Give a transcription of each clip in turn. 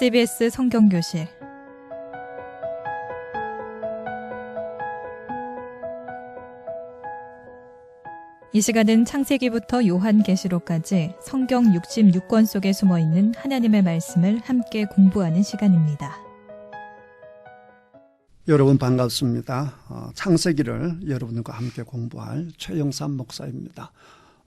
CBS 성경교실 이 시간은 창세기부터 요한계시록까지 성경 66권 속에 숨어있는 하나님의 말씀을 함께 공부하는 시간입니다. 여러분 반갑습니다. 창세기를 여러분과 함께 공부할 최영삼 목사입니다.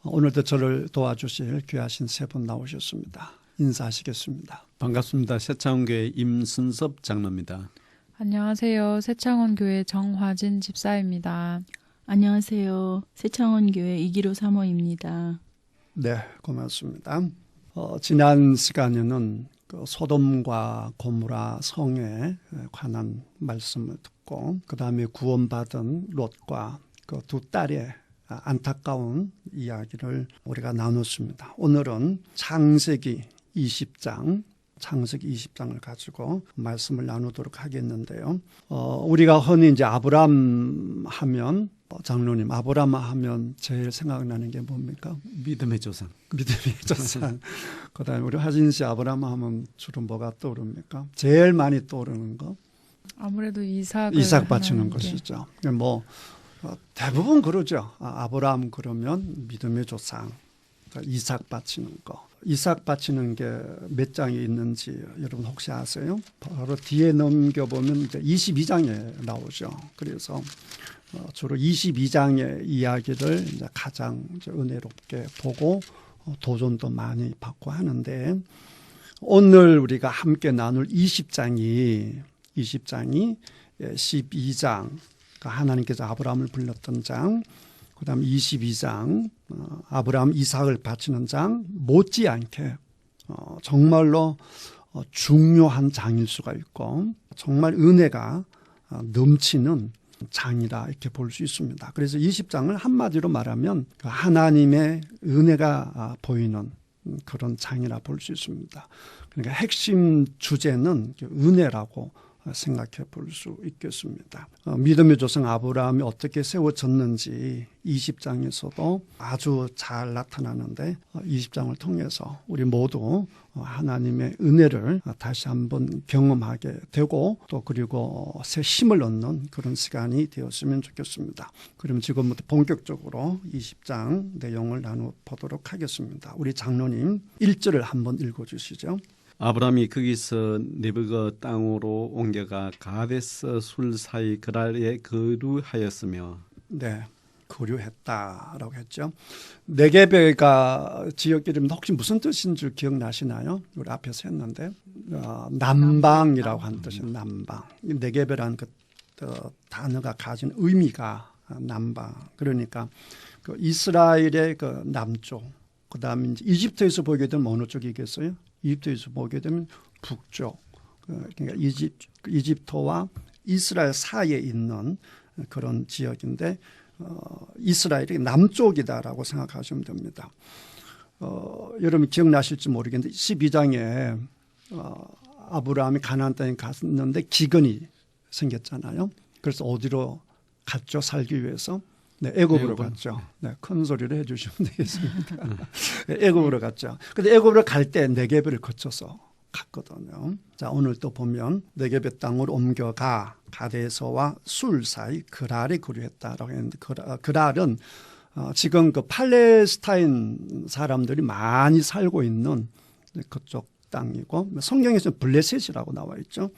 오늘도 저를 도와주실 귀하신 세 분 나오셨습니다. 인사하시겠습니다. 반갑습니다. 새창원교회 임순섭 장로입니다. 안녕하세요. 새창원교회 정화진 집사입니다. 안녕하세요. 새창원교회 이기로 사모입니다. 네, 고맙습니다. 지난 시간에는 소돔과 고모라 성에 관한 말씀을 듣고 그 다음에 구원받은 롯과 그 두 딸의 안타까운 이야기를 우리가 나눴습니다. 오늘은 창세기 20장을 가지고 말씀을 나누도록 하겠는데요. 우리가 흔히 이제 아브람 하면 장로님, 아브람 하면 제일 생각나는 게 뭡니까? 믿음의 조상. 믿음의 조상. 그다음에 우리 하진 씨 아브람 하면 주로 뭐가 떠오릅니까? 제일 많이 떠오르는 거? 아무래도 이삭 바치는 것이죠. 뭐 대부분 그러죠. 아브람 그러면 믿음의 조상. 이삭 바치는 거. 이삭 바치는 게 몇 장이 있는지 여러분 혹시 아세요? 바로 뒤에 넘겨보면 이제 22장에 나오죠. 그래서 주로 22장의 이야기를 이제 가장 이제 은혜롭게 보고 도전도 많이 받고 하는데 오늘 우리가 함께 나눌 20장이 12장, 하나님께서 아브라함을 불렀던 장, 그 다음 22장, 아브라함 이삭을 바치는 장, 못지않게 정말로 중요한 장일 수가 있고 정말 은혜가 넘치는 장이라 이렇게 볼 수 있습니다. 그래서 20장을 한마디로 말하면 하나님의 은혜가 보이는 그런 장이라 볼 수 있습니다. 그러니까 핵심 주제는 은혜라고 생각해 볼 수 있겠습니다. 믿음의 조상 아브라함이 어떻게 세워졌는지 20장에서도 아주 잘 나타나는데 20장을 통해서 우리 모두 하나님의 은혜를 다시 한번 경험하게 되고 또 그리고 새 힘을 얻는 그런 시간이 되었으면 좋겠습니다. 그럼 지금부터 본격적으로 20장 내용을 나눠보도록 하겠습니다. 우리 장로님 1절을 한번 읽어주시죠. 아브라함이 거기서 네브거 땅으로 옮겨가 가데스 술 사이 그랄에 거류하였으며. 네, 거류했다라고 했죠. 네게베가 지역 이름 혹시 무슨 뜻인 줄 기억나시나요? 우리 앞에서 했는데 남방이라고 하는 뜻이에요. 남방. 네게베라는 그 단어가 가진 의미가 남방. 그러니까 그 이스라엘의 그 남쪽. 그다음에 이제 이집트에서 보게 되면 어느 쪽이겠어요? 이집트에서 보게 되면 북쪽, 그러니까 이집트와 이스라엘 사이에 있는 그런 지역인데 이스라엘이 남쪽이다라고 생각하시면 됩니다. 여러분 기억나실지 모르겠는데 12장에 아브라함이 가나안 땅에 갔는데 기근이 생겼잖아요. 그래서 어디로 갔죠? 살기 위해서? 네, 애굽으로 갔죠. 네, 큰 소리로 해주시면 되겠습니다. 애굽으로 갔죠. 근데 애굽으로 갈 때 네게베를 거쳐서 갔거든요. 자, 오늘 또 보면 네게베 땅으로 옮겨가 가데서와 술 사이 그랄에 거류했다라고 했는데 그랄은 지금 그 팔레스타인 사람들이 많이 살고 있는 그쪽 땅이고 성경에서는 블레셋이라고 나와 있죠.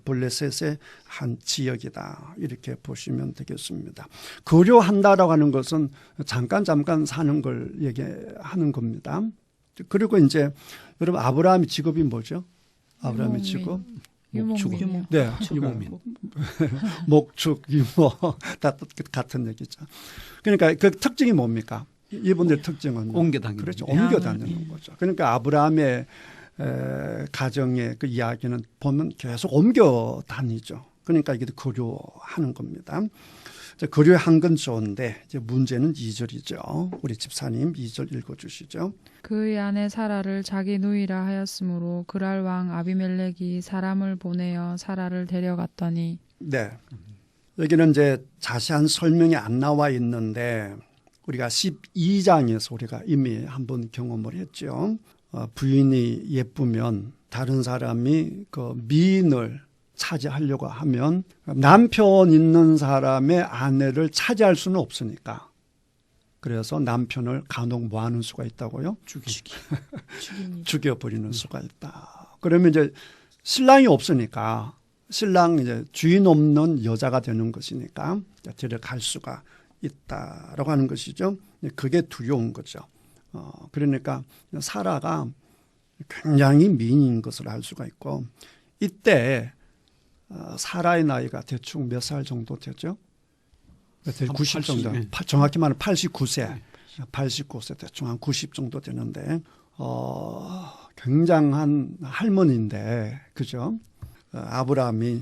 블레셋의 한 지역이다 이렇게 보시면 되겠습니다. 거류한다라고 하는 것은 잠깐 사는 걸 얘기하는 겁니다. 그리고 이제 여러분 아브라함의 직업이 뭐죠? 아브라함의 직업? 유목. 네, 유목민. 목축, 유목 다 같은 얘기죠. 그러니까 그 특징이 뭡니까? 이분들 특징은 옮겨 다니는. 그렇죠. 옮겨 다니는 거죠. 그러니까 아브라함의 가정의 그 이야기는 보면 계속 옮겨 다니죠. 그러니까 이게 거류하는 겁니다. 거류한 건 좋은데 이제 문제는 2절이죠. 우리 집사님 2절 읽어주시죠. 그의 아내 사라를 자기 누이라 하였으므로 그랄 왕 아비멜렉이 사람을 보내어 사라를 데려갔더니. 네, 여기는 이제 자세한 설명이 안 나와 있는데 우리가 12장에서 우리가 이미 한번 경험을 했죠. 부인이 예쁘면 다른 사람이 그 미인을 차지하려고 하면 남편 있는 사람의 아내를 차지할 수는 없으니까 그래서 남편을 간혹 뭐 하는 수가 있다고요? 죽여버리는 수가 있다. 그러면 이제 신랑이 없으니까 신랑 이제 주인 없는 여자가 되는 것이니까 데려갈 수가 있다라고 하는 것이죠. 그게 두려운 거죠. 그러니까 사라가 굉장히 미인인 것을 알 수가 있고 이때 사라의 나이가 대충 몇 살 정도 되죠? 90 정도. 정확히 말하면 89세. 89세 대충 한 90 정도 되는데 굉장한 할머니인데 그죠? 아브라함이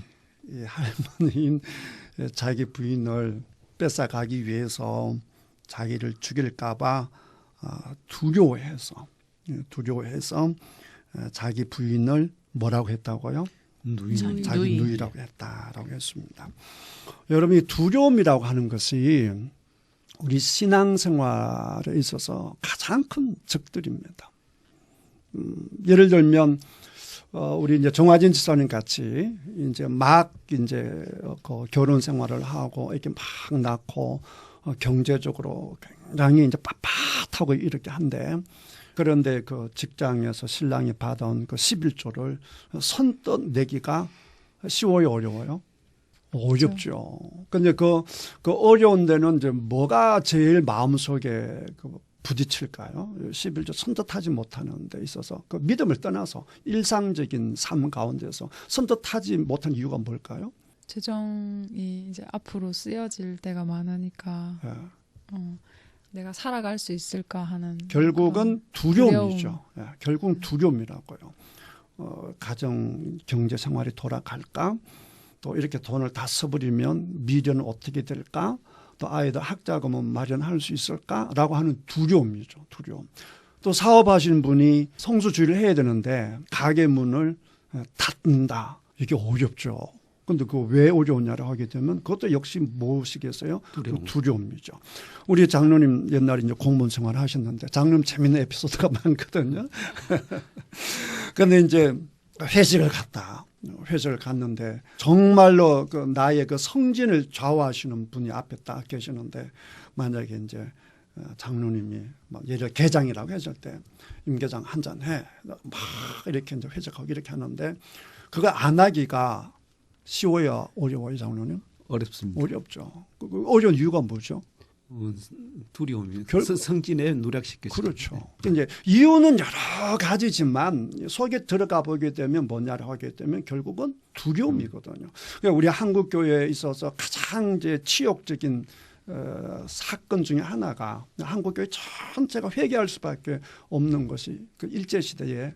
이 할머니인 자기 부인을 뺏어가기 위해서 자기를 죽일까 봐 두려워해서 자기 부인을 뭐라고 했다고요? 자기 누이라고 했다라고 했습니다. 여러분 이 두려움이라고 하는 것이 우리 신앙생활에 있어서 가장 큰 적들입니다. 예를 들면 우리 이제 정화진 지사님 같이 이제 막 이제 그 결혼 생활을 하고 이렇게 막 낳고 경제적으로 굉장히 이제 빳빳하고 이렇게 한데 그런데 그 직장에서 신랑이 받아온 그 11조를 선뜻 내기가 쉬워요, 어려워요? 어렵죠. 근데 그 어려운 데는 이제 뭐가 제일 마음속에 부딪힐까요? 11조 선뜻하지 못하는 데 있어서 그 믿음을 떠나서 일상적인 삶 가운데서 선뜻하지 못한 이유가 뭘까요? 재정이 이제 앞으로 쓰여질 때가 많으니까 내가 살아갈 수 있을까 하는 결국은 두려움이죠. 결국은 두려움이라고요. 가정 경제 생활이 돌아갈까? 또 이렇게 돈을 다 써버리면 미래는 어떻게 될까? 또 아이들 학자금은 마련할 수 있을까라고 하는 두려움이죠. 두려움. 또 사업하시는 분이 성수주의를 해야 되는데 가게 문을 닫는다. 이게 어렵죠. 근데 그거 왜 어려웠냐를 하게 되면 그것도 역시 무엇이겠어요? 두려움이죠. 우리 장로님 옛날에 이제 공무원 생활 하셨는데 장로님 재밌는 에피소드가 많거든요. 근데 이제 회식을 갔는데 정말로 그 나의 그 성진을 좌우하시는 분이 앞에 딱 계시는데 만약에 이제 장로님이 막 예를 개장이라고 했을 때 임 계장 한 잔 해. 막 이렇게 이제 회식하고 이렇게 하는데 그거 안 하기가 쉬워요, 어려워요, 장로님? 어렵습니다. 어렵죠. 그 어려운 이유가 뭐죠? 두려움입니다. 성진에 누락시켰죠. 그렇죠. 이제 이유는 여러 가지지만 속에 들어가 보게 되면 뭐냐를 하게 되면 결국은 두려움이거든요. 그러니까 우리 한국 교회에 있어서 가장 이제 치욕적인 사건 중에 하나가 한국 교회 전체가 회개할 수밖에 없는 것이 그 일제 시대에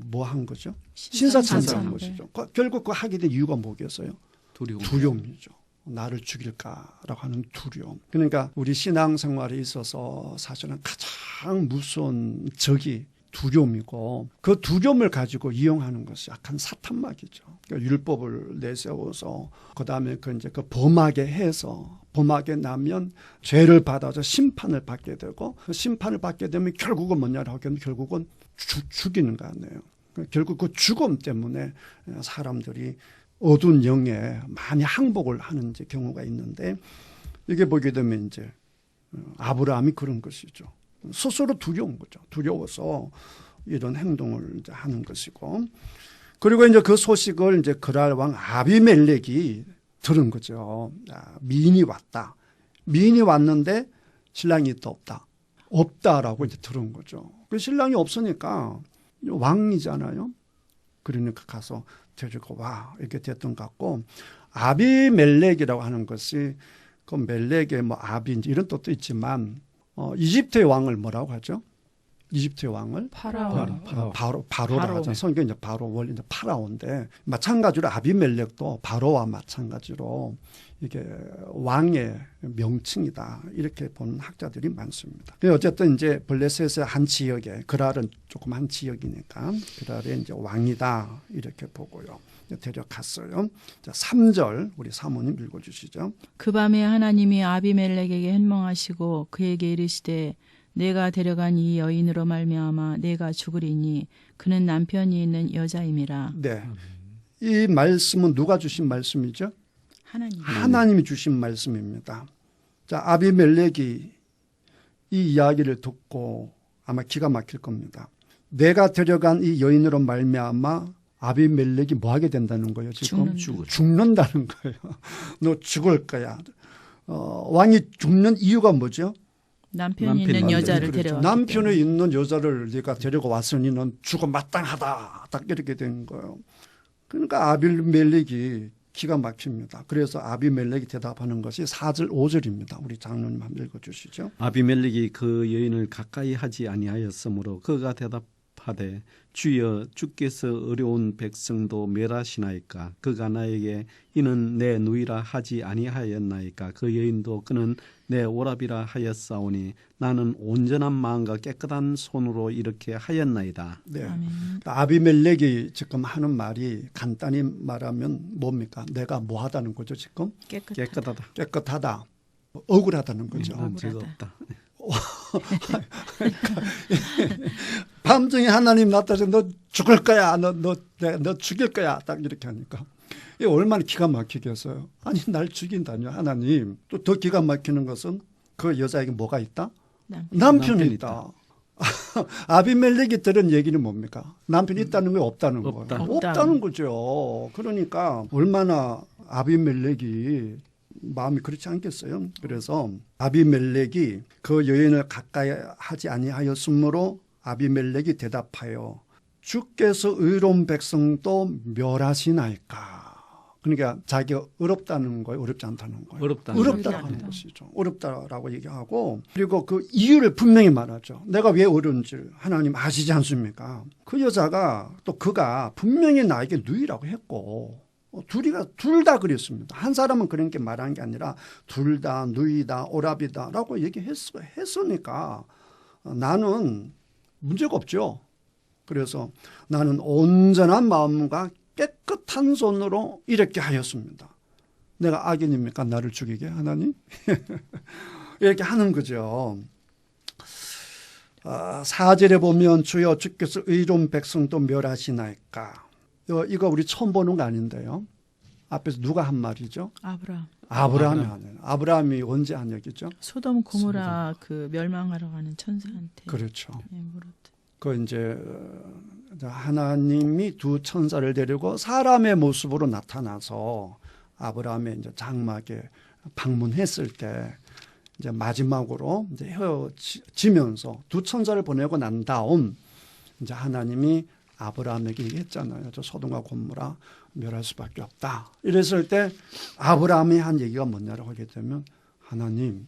뭐 한 거죠? 신사참사한 것이죠. 결국 그 하게 된 이유가 뭐겠어요? 두려움이죠. 나를 죽일까라고 하는 두려움. 그러니까 우리 신앙생활에 있어서 사실은 가장 무서운 적이 두려움이고 그 두려움을 가지고 이용하는 것이 약한 사탄막이죠. 그러니까 율법을 내세워서 그다음에 그 이제 그 범하게 해서 범하게 나면 죄를 받아서 심판을 받게 되고 그 심판을 받게 되면 결국은 뭐냐라고 하면 결국은 죽이는 거 아니에요. 결국 그 죽음 때문에 사람들이 어두운 영에 많이 항복을 하는 경우가 있는데 이게 보게 되면 이제 아브라함이 그런 것이죠. 스스로 두려운 거죠. 두려워서 이런 행동을 이제 하는 것이고 그리고 이제 그 소식을 이제 그랄 왕 아비멜렉이 들은 거죠. 미인이 왔다. 미인이 왔는데 신랑이 또 없다. 없다라고 이제 들은 거죠. 그 신랑이 없으니까 왕이잖아요. 그러니까 가서 데리고 와 이렇게 됐던 것 같고 아비멜렉이라고 하는 것이 그 멜렉의 뭐 아비 이런 뜻도 있지만 이집트의 왕을 뭐라고 하죠? 이집트의 왕을 바로라고 하죠. 성경 이제 바로 원래 이제 파라오인데 마찬가지로 아비멜렉도 바로와 마찬가지로 이게 왕의 명칭이다 이렇게 보는 학자들이 많습니다. 어쨌든 이제 블레셋의 한 지역에 그랄은 조금 한 지역이니까 그랄의 이제 왕이다 이렇게 보고요. 데려갔어요. 자, 3절 우리 사모님 읽어주시죠. 그 밤에 하나님이 아비멜렉에게 현몽하시고 그에게 이르시되 내가 데려간 이 여인으로 말미암아 내가 죽으리니 그는 남편이 있는 여자임이라. 네. 이 말씀은 누가 주신 말씀이죠? 하나님. 하나님이 주신 말씀입니다. 자, 아비멜렉이 이 이야기를 듣고 아마 기가 막힐 겁니다. 내가 데려간 이 여인으로 말미암아 아비멜렉이 뭐 하게 된다는 거예요? 지금 죽는다는 거예요. 너 죽을 거야. 왕이 죽는 이유가 뭐죠? 남편이 있는 여자를 그렇죠. 데려왔기 남편이 때문에. 있는 여자를 네가 데리고 왔으니 넌 죽어 마땅하다. 딱 이렇게 된 거예요. 그러니까 아비멜렉이 기가 막힙니다. 그래서 아비멜렉이 대답하는 것이 4절 5절입니다. 우리 장로님 한번 읽어주시죠. 아비멜렉이 그 여인을 가까이 하지 아니하였으므로 그가 대답하되 주여 주께서 어려운 백성도 멸하시나이까 그가 나에게 이는 내 누이라 하지 아니하였나이까 그 여인도 그는 내 오라비라 하였사오니 나는 온전한 마음과 깨끗한 손으로 이렇게 하였나이다. 네. 아멘. 아비멜렉이 지금 하는 말이 간단히 말하면 뭡니까? 내가 뭐 하다는 거죠 지금? 깨끗하다. 깨끗하다. 억울하다는 거죠. 난 죄가 없다. 밤중에 하나님 나타나서 너 죽을 거야. 너 죽일 거야. 딱 이렇게 하니까. 이게 얼마나 기가 막히겠어요. 아니 날 죽인다뇨 하나님. 또 더 기가 막히는 것은 그 여자에게 뭐가 있다? 남편이 있다. 아비멜렉이 들은 얘기는 뭡니까? 남편이 있다는 거 없다는 거예요. 없다는 거죠. 그러니까 얼마나 아비멜렉이 마음이 그렇지 않겠어요. 그래서 아비멜렉이 그 여인을 가까이 하지 아니하였으므로 아비멜렉이 대답하여 주께서 의로운 백성도 멸하시나이까. 그러니까 자기가 어렵다는 거예요. 어렵지 않다는 거예요. 어렵다라고 하는 것이죠. 어렵다라고 얘기하고 그리고 그 이유를 분명히 말하죠. 내가 왜 어려운지 하나님 아시지 않습니까? 그 여자가 또 그가 분명히 나에게 누이라고 했고 둘 다 그랬습니다. 한 사람은 그렇게 말한 게 아니라 둘 다 누이다 오라비다라고 얘기했으니까 나는 문제가 없죠. 그래서 나는 온전한 마음과 깨끗한 손으로 이렇게 하였습니다. 내가 악인입니까? 나를 죽이게 하나님? 이렇게 하는 거죠. 4절에 보면 주여 주께서 의로운 백성도 멸하시나이까. 이거 우리 처음 보는 거 아닌데요. 앞에서 누가 한 말이죠? 아브라함이 하는. 아브라함이 언제 한 얘기죠? 소돔 고모라 그 멸망하러 가는 천사한테. 그렇죠. 물었대. 그 이제 하나님이 두 천사를 데리고 사람의 모습으로 나타나서 아브라함의 이제 장막에 방문했을 때 이제 마지막으로 이제 헤어지면서 두 천사를 보내고 난 다음 이제 하나님이 아브라함에게 얘기했잖아요. 저 소돔과 고모라 멸할 수밖에 없다. 이랬을 때 아브라함이 한 얘기가 뭐냐라고 하게 되면 하나님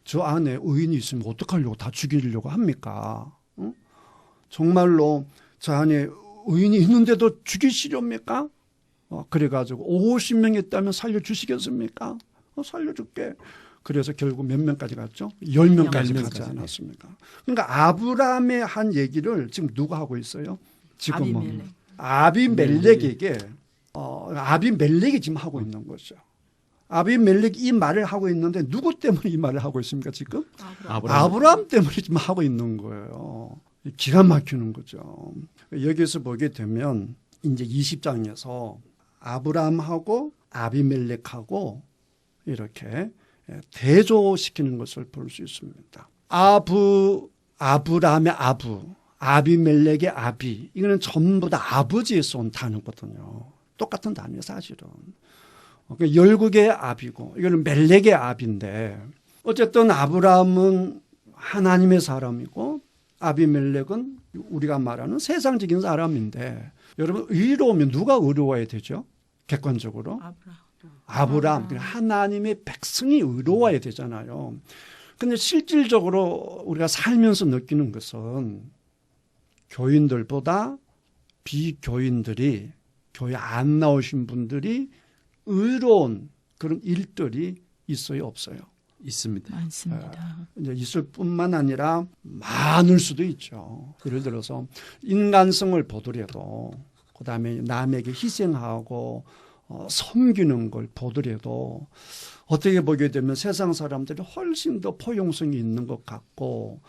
저 안에 의인이 있으면 어떡하려고 다 죽이려고 합니까? 응? 정말로 저 안에 의인이 있는데도 죽이시렵니까? 그래가지고 50명 있다면 살려주시겠습니까? 살려줄게. 그래서 결국 몇 명까지 갔죠? 10명까지 가지 않았습니까? 그러니까 아브라함의 한 얘기를 지금 누가 하고 있어요? 지금은 아비멜렉에게 아비멜렉이 지금 하고 있는 거죠. 아비멜렉이 이 말을 하고 있는데 누구 때문에 이 말을 하고 있습니까 지금? 아브라함 때문에 지금 하고 있는 거예요. 기가 막히는 거죠. 여기서 보게 되면 이제 20장에서 아브라함하고 아비멜렉하고 이렇게 대조시키는 것을 볼 수 있습니다. 아브라함의 아비멜렉의 아비, 이거는 전부 다 아버지에서 온 단어거든요. 똑같은 단어예요, 사실은. 열국의 아비고, 이거는 멜렉의 아비인데, 어쨌든 아브라함은 하나님의 사람이고, 아비멜렉은 우리가 말하는 세상적인 사람인데, 여러분, 의로우면 누가 의로워야 되죠? 객관적으로? 아브라함. 하나님의 백성이 의로워야 되잖아요. 근데 실질적으로 우리가 살면서 느끼는 것은 교인들보다 비교인들이, 교회 안 나오신 분들이 의로운 그런 일들이 있어요, 없어요? 있습니다. 많습니다. 이제 있을 뿐만 아니라 많을 수도 있죠. 예를 들어서 인간성을 보더라도, 그 다음에 남에게 희생하고 섬기는 걸 보더라도 어떻게 보게 되면 세상 사람들이 훨씬 더 포용성이 있는 것 같고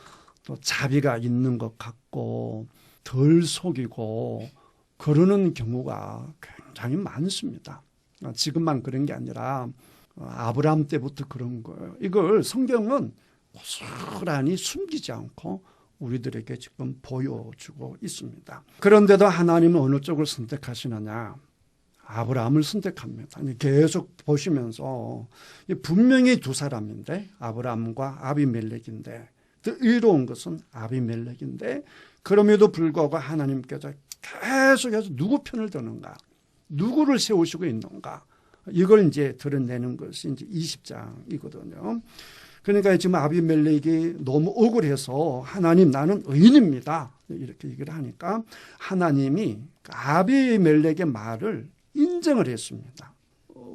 또 자비가 있는 것 같고 덜 속이고 그러는 경우가 굉장히 많습니다. 지금만 그런 게 아니라 아브라함 때부터 그런 거예요. 이걸 성경은 고스란히 숨기지 않고 우리들에게 지금 보여주고 있습니다. 그런데도 하나님은 어느 쪽을 선택하시느냐? 아브라함을 선택합니다. 계속 보시면서 분명히 두 사람인데 아브라함과 아비멜렉인데 더 의로운 것은 아비멜렉인데 그럼에도 불구하고 하나님께서 계속해서 누구 편을 드는가? 누구를 세우시고 있는가? 이걸 이제 드러내는 것이 이제 20장이거든요. 그러니까 지금 아비멜렉이 너무 억울해서 하나님 나는 의인입니다. 이렇게 얘기를 하니까 하나님이 아비멜렉의 말을 인정을 했습니다.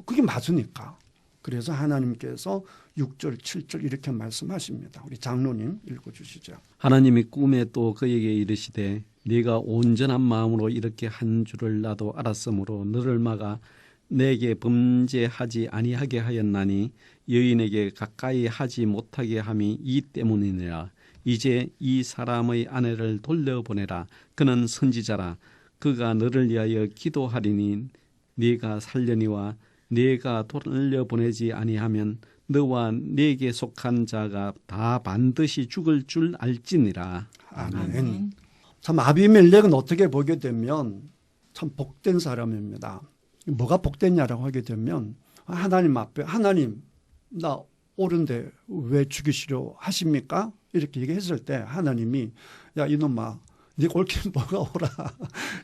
그게 맞으니까. 그래서 하나님께서 6절, 7절 이렇게 말씀하십니다. 우리 장로님 읽어주시죠. 하나님이 꿈에 또 그에게 이르시되 네가 온전한 마음으로 이렇게 한 줄을 나도 알았으므로 너를 막아 내게 범죄하지 아니하게 하였나니 여인에게 가까이 하지 못하게 함이 이 때문이니라. 이제 이 사람의 아내를 돌려보내라. 그는 선지자라. 그가 너를 위하여 기도하리니 네가 살려니와 네가 돌려보내지 아니하면 너와 네게 속한 자가 다 반드시 죽을 줄 알지니라. 아멘. 참 아비멜렉은 어떻게 보게 되면 참 복된 사람입니다. 뭐가 복됐냐라고 하게 되면 하나님 앞에 하나님 나 옳은데 왜 죽이시려 하십니까? 이렇게 얘기했을 때 하나님이 야 이놈아 네 옳긴 뭐가 오라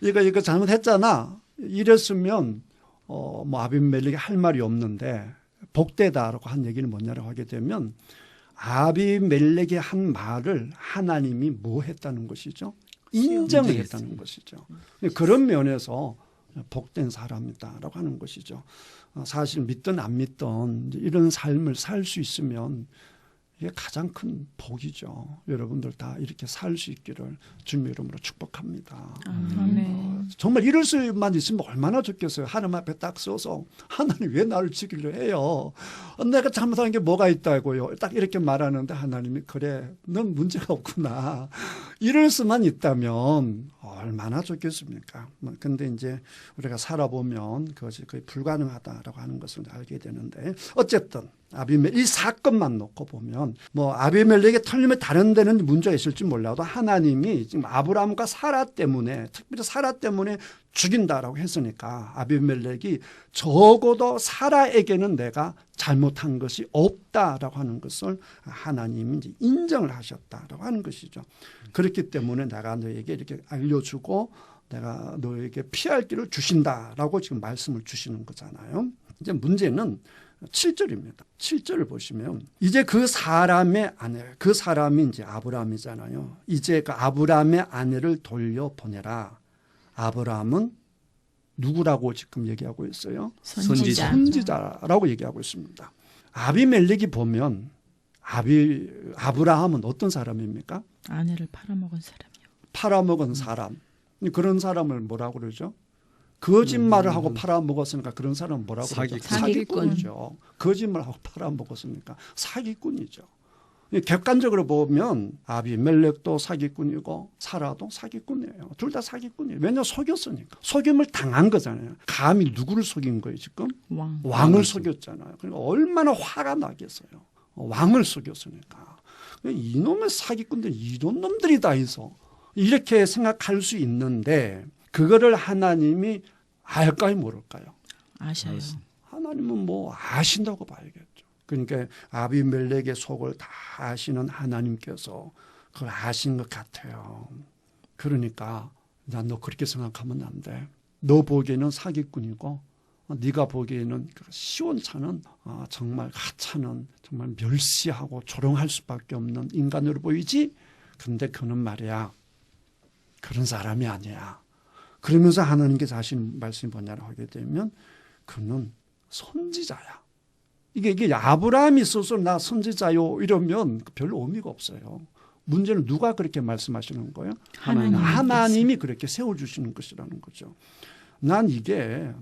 이거 잘못했잖아 이랬으면 뭐 아비멜렉이 할 말이 없는데 복되다라고 한 얘기는 뭐냐라고 하게 되면 아비멜렉이 한 말을 하나님이 뭐 했다는 것이죠? 인정을 했다는 것이죠. 그런 면에서 복된 사람이다라고 하는 것이죠. 사실 믿든 안 믿든 이런 삶을 살 수 있으면 이게 가장 큰 복이죠. 여러분들 다 이렇게 살 수 있기를 주님의 이름으로 축복합니다. 아멘. 정말 이럴 수만 있으면 얼마나 좋겠어요. 하나님 앞에 딱 서서 하나님 왜 나를 죽이려 해요. 내가 잘못한 게 뭐가 있다고요. 딱 이렇게 말하는데 하나님이 그래 넌 문제가 없구나. 이럴 수만 있다면 얼마나 좋겠습니까. 근데 이제 우리가 살아보면 그것이 거의 불가능하다라고 하는 것을 알게 되는데 어쨌든 아비멜렉 이 사건만 놓고 보면 뭐 아비멜렉의 털림에 다른 데는 문제가 있을지 몰라도 하나님이 지금 아브라함과 사라 때문에 특별히 사라 때문에 죽인다라고 했으니까 아비멜렉이 적어도 사라에게는 내가 잘못한 것이 없다라고 하는 것을 하나님이 이제 인정을 하셨다라고 하는 것이죠. 그렇기 때문에 내가 너에게 이렇게 알려주고 내가 너에게 피할 길을 주신다라고 지금 말씀을 주시는 거잖아요. 이제 문제는 7절입니다. 7절을 보시면 이제 그 사람의 아내, 그 사람이 이제 아브라함이잖아요. 이제 그 아브라함의 아내를 돌려보내라. 아브라함은 누구라고 지금 얘기하고 있어요? 선지자. 선지자라고 얘기하고 있습니다. 아비멜렉이 보면 아브라함은 어떤 사람입니까? 아내를 팔아먹은 사람이요. 팔아먹은 사람. 그런 사람을 뭐라고 그러죠? 거짓말을 하고 팔아먹었으니까 그런 사람은 뭐라고 그러죠? 사기꾼이죠. 거짓말하고 팔아먹었으니까 사기꾼이죠. 객관적으로 보면 아비멜렉도 사기꾼이고 사라도 사기꾼이에요. 둘 다 사기꾼이에요. 왜냐 속였으니까. 속임을 당한 거잖아요. 감히 누구를 속인 거예요 지금? 왕을 속였잖아요. 그러니까 얼마나 화가 나겠어요. 왕을 속였으니까. 이놈의 사기꾼들 이런 놈들이 다 있어. 이렇게 생각할 수 있는데 그거를 하나님이 알까요 모를까요? 아셔요. 하나님은 뭐 아신다고 봐야겠죠. 그러니까 아비멜렉의 속을 다 아시는 하나님께서 그걸 아신 것 같아요. 그러니까 난 너 그렇게 생각하면 안 돼. 너 보기에는 사기꾼이고 네가 보기에는 시원찮은 정말 하찮은 정말 멸시하고 조롱할 수밖에 없는 인간으로 보이지. 근데 그는 말이야 그런 사람이 아니야. 그러면서 하나님께서 하신 말씀이 뭐냐고 하게 되면 그는 선지자야. 이게 아브라함이 스스로 나 선지자요 이러면 별로 의미가 없어요. 문제는 누가 그렇게 말씀하시는 거예요? 하나님이 그렇게 세워주시는 것이라는 거죠. 난 이게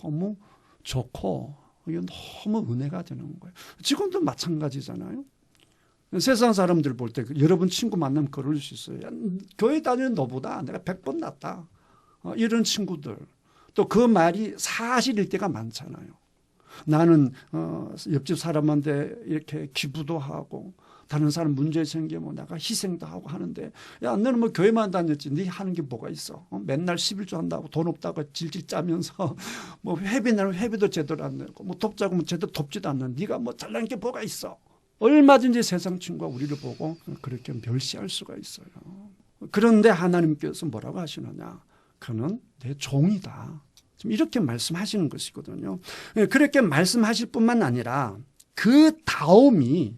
너무 좋고 이게 너무 은혜가 되는 거예요. 지금도 마찬가지잖아요. 세상 사람들 볼 때 여러분 친구 만나면 그럴 수 있어요. 야, 교회 다니는 너보다 내가 100번 낫다. 이런 친구들. 또 그 말이 사실일 때가 많잖아요. 나는 옆집 사람한테 이렇게 기부도 하고 다른 사람 문제 생기면 내가 희생도 하고 하는데 야 너는 뭐 교회만 다녔지 네 하는 게 뭐가 있어. 맨날 11조 한다고 돈 없다고 질질 짜면서 뭐 회비는 회비도 제대로 안 내고 뭐 돕자고 뭐 제대로 돕지도 않는 네가 뭐 잘난 게 뭐가 있어. 얼마든지 세상 친구가 우리를 보고 그렇게 멸시할 수가 있어요. 그런데 하나님께서 뭐라고 하시느냐. 그는 내 종이다. 지금 이렇게 말씀하시는 것이거든요. 그렇게 말씀하실 뿐만 아니라 그 다음이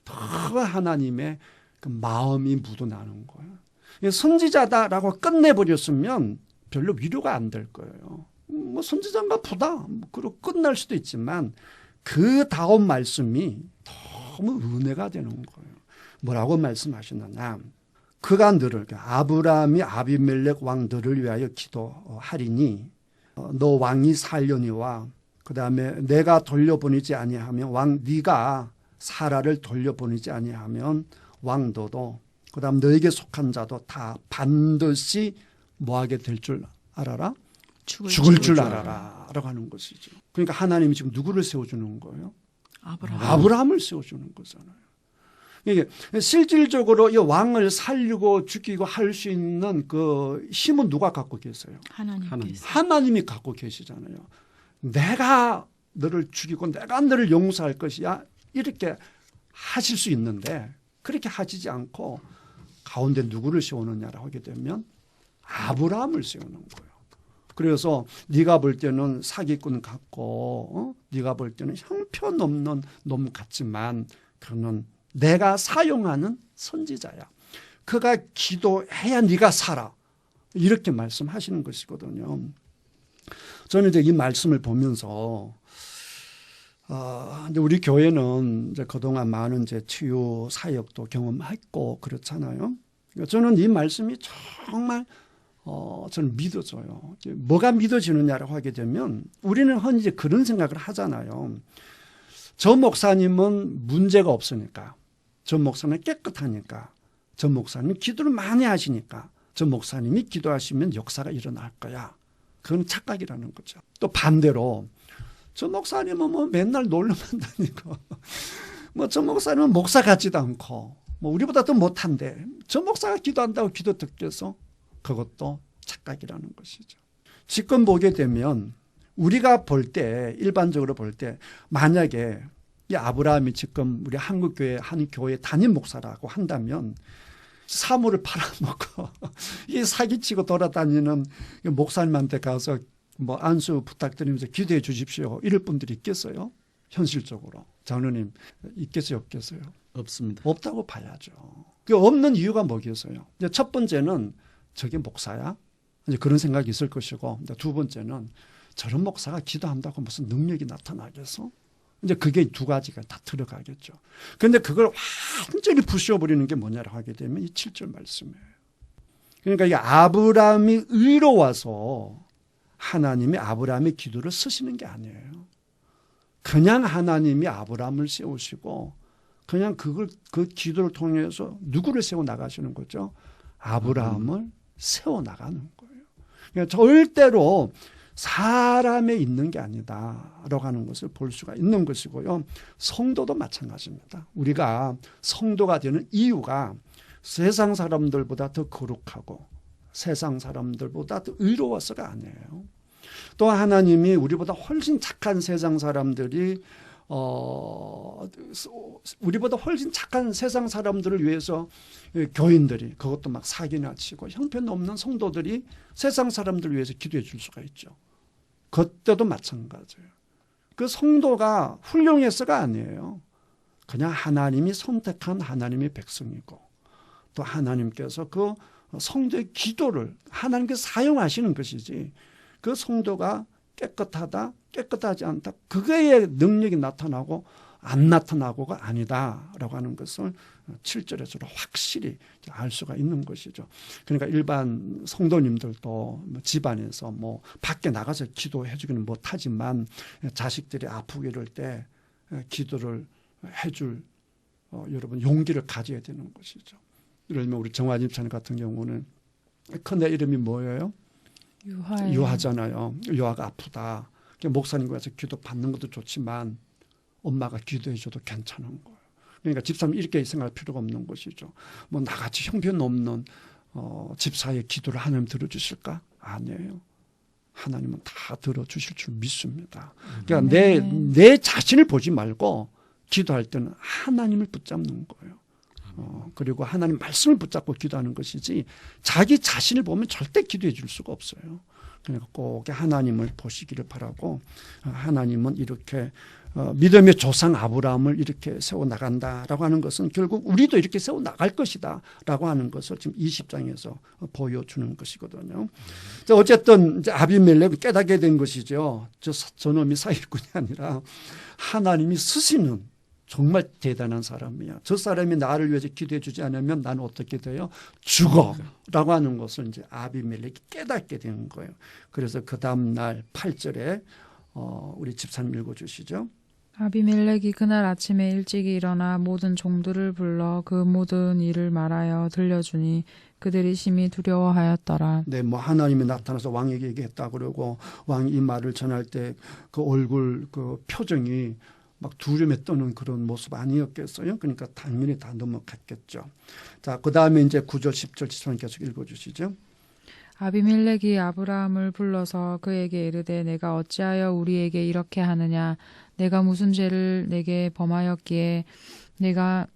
더 하나님의 그 마음이 묻어나는 거예요. 선지자다라고 끝내버렸으면 별로 위로가 안 될 거예요. 뭐 선지자인가 보다. 그러고 끝날 수도 있지만 그 다음 말씀이 너무 은혜가 되는 거예요. 뭐라고 말씀하시느냐. 그가 너를 아브라함이 아비멜렉 왕 너를 위하여 기도하리니 너 왕이 살려니와 그다음에 내가 돌려보내지 아니하면 왕 네가 사라를 돌려보내지 아니하면 왕도도 그다음 너에게 속한 자도 다 반드시 뭐하게 될 줄 알아라? 죽을 줄 알아라 라고 하는 것이죠. 그러니까 하나님이 지금 누구를 세워주는 거예요? 아브라함을 세워주는 거잖아요. 이게 실질적으로 이 왕을 살리고 죽이고 할 수 있는 그 힘은 누가 갖고 계세요? 하나님께서. 하나님이 갖고 계시잖아요. 내가 너를 죽이고 내가 너를 용서할 것이야. 이렇게 하실 수 있는데 그렇게 하시지 않고 가운데 누구를 세우느냐라고 하게 되면 아브라함을 세우는 거예요. 그래서 네가 볼 때는 사기꾼 같고 네가 볼 때는 형편없는 놈 같지만 그는 내가 사용하는 선지자야. 그가 기도해야 네가 살아. 이렇게 말씀하시는 것이거든요. 저는 이제 이 말씀을 보면서 우리 교회는 이제 그동안 많은 이제 치유 사역도 경험했고 그렇잖아요. 저는 이 말씀이 정말 저는 믿어져요. 뭐가 믿어지느냐라고 하게 되면 우리는 흔히 이제 그런 생각을 하잖아요. 저 목사님은 문제가 없으니까, 저 목사님은 깨끗하니까, 저 목사님이 기도를 많이 하시니까, 저 목사님이 기도하시면 역사가 일어날 거야. 그건 착각이라는 거죠. 또 반대로 저 목사님은 뭐 맨날 놀러만 다니고 뭐 저 목사님은 목사 같지도 않고 뭐 우리보다 더 못한데 저 목사가 기도한다고 기도 듣겠어? 그것도 착각이라는 것이죠. 지금 보게 되면 우리가 볼 때 일반적으로 볼 때 만약에 이 아브라함이 지금 우리 한국교회 한 교회 담임 목사라고 한다면 사물을 팔아먹고 이 사기치고 돌아다니는 목사님한테 가서 뭐 안수 부탁드리면서 기도해 주십시오. 이럴 분들이 있겠어요? 현실적으로. 장로님 있겠어요? 없겠어요? 없습니다. 없다고 봐야죠. 그 없는 이유가 뭐겠어요? 이제 첫 번째는 저게 목사야? 이제 그런 생각이 있을 것이고, 이제 두 번째는 저런 목사가 기도한다고 무슨 능력이 나타나겠어? 이제 그게 두 가지가 다 들어가겠죠. 그런데 그걸 완전히 부숴버리는 게 뭐냐라고 하게 되면 이 7절 말씀이에요. 그러니까 이 아브라함이 의로워서 하나님이 아브라함의 기도를 쓰시는 게 아니에요. 그냥 하나님이 아브라함을 세우시고 그냥 그 기도를 통해서 누구를 세워 나가시는 거죠? 아브라함을 세워 나가는 거예요. 그러니까 절대로 사람에 있는 게 아니다라고 하는 것을 볼 수가 있는 것이고요. 성도도 마찬가지입니다. 우리가 성도가 되는 이유가 세상 사람들보다 더 거룩하고 세상 사람들보다 더 의로워서가 아니에요. 또 하나님이 우리보다 훨씬 착한 세상 사람들이 우리보다 훨씬 착한 세상 사람들을 위해서 교인들이 그것도 막 사기나 치고 형편없는 성도들이 세상 사람들을 위해서 기도해 줄 수가 있죠. 그때도 마찬가지예요. 그 성도가 훌륭해서가 아니에요. 그냥 하나님이 선택한 하나님의 백성이고 또 하나님께서 그 성도의 기도를 하나님께서 사용하시는 것이지 그 성도가 깨끗하다, 깨끗하지 않다. 그거의 능력이 나타나고 안 나타나고가 아니다라고 하는 것을 7절에서 확실히 알 수가 있는 것이죠. 그러니까 일반 성도님들도 집안에서 뭐 밖에 나가서 기도해 주기는 못하지만 자식들이 아프고 이럴 때 기도를 해줄 여러분 용기를 가져야 되는 것이죠. 예를 들면 우리 정화 집사님 같은 경우는 큰애 이름이 뭐예요? 유하잖아요. 유하가 아프다. 목사님과 서 기도 받는 것도 좋지만 엄마가 기도해 줘도 괜찮은 거예요. 그러니까 집사님 이렇게 생각할 필요가 없는 것이죠. 뭐 나같이 형편없는 집사의 기도를 하나님 들어주실까? 아니에요. 하나님은 다 들어주실 줄 믿습니다. 그러니까 내 자신을 보지 말고 기도할 때는 하나님을 붙잡는 거예요. 그리고 하나님 말씀을 붙잡고 기도하는 것이지 자기 자신을 보면 절대 기도해 줄 수가 없어요. 그러니까 꼭 하나님을 보시기를 바라고 하나님은 이렇게 믿음의 조상 아브라함을 이렇게 세워나간다라고 하는 것은 결국 우리도 이렇게 세워나갈 것이다 라고 하는 것을 지금 20장에서 보여주는 것이거든요. 어쨌든 이제 아비멜렉은 깨닫게 된 것이죠. 저놈이 사기꾼이 아니라 하나님이 쓰시는 정말 대단한 사람이야. 저 사람이 나를 위해서 기도해 주지 않으면 나는 어떻게 돼요? 죽어 라고 하는 것을 이제 아비멜렉이 깨닫게 된 거예요. 그래서 그 다음날 8절에 우리 집사님 읽어주시죠. 아비멜렉이 그날 아침에 일찍이 일어나 모든 종들을 불러 그 모든 일을 말하여 들려주니 그들이 심히 두려워하였더라. 네, 뭐 하나님이 나타나서 왕에게 얘기했다 그러고 왕이 이 말을 전할 때 그 얼굴 그 표정이 막 두려움에 떠는 그런 모습 아니었겠어요? 그러니까 당연히 다 넘어갔겠죠. 자, 그 다음에 이제 9절, 10절, 13절 계속 읽어주시죠. 아비멜렉이 아브라함을 불러서 그에게 이르되 내가 어찌하여 우리에게 이렇게 하느냐 내가 무슨 죄를 내게 범하였기에 내가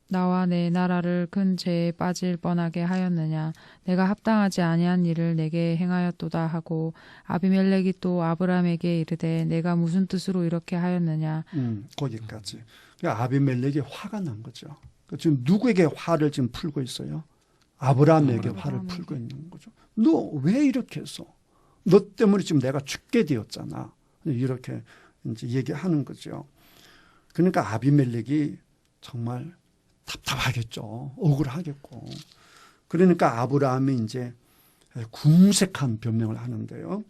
나와 내 나라를 큰 죄에 빠질 뻔하게 하였느냐 내가 합당하지 아니한 일을 내게 행하였도다 하고 아비멜렉이 또 아브라함에게 이르되 내가 무슨 뜻으로 이렇게 하였느냐 거기까지. 그러니까 아비멜렉이 화가 난 거죠. 지금 누구에게 화를 지금 풀고 있어요? 아브라함에게 화를 풀고 있는 거죠. 너 왜 이렇게 했어? 너 때문에 지금 내가 죽게 되었잖아. 이렇게 이제 얘기하는 거죠. 그러니까 아비멜렉이 정말 답답하겠죠. 억울하겠고. 그러니까 아브라함이 이제 궁색한 변명을 하는데요.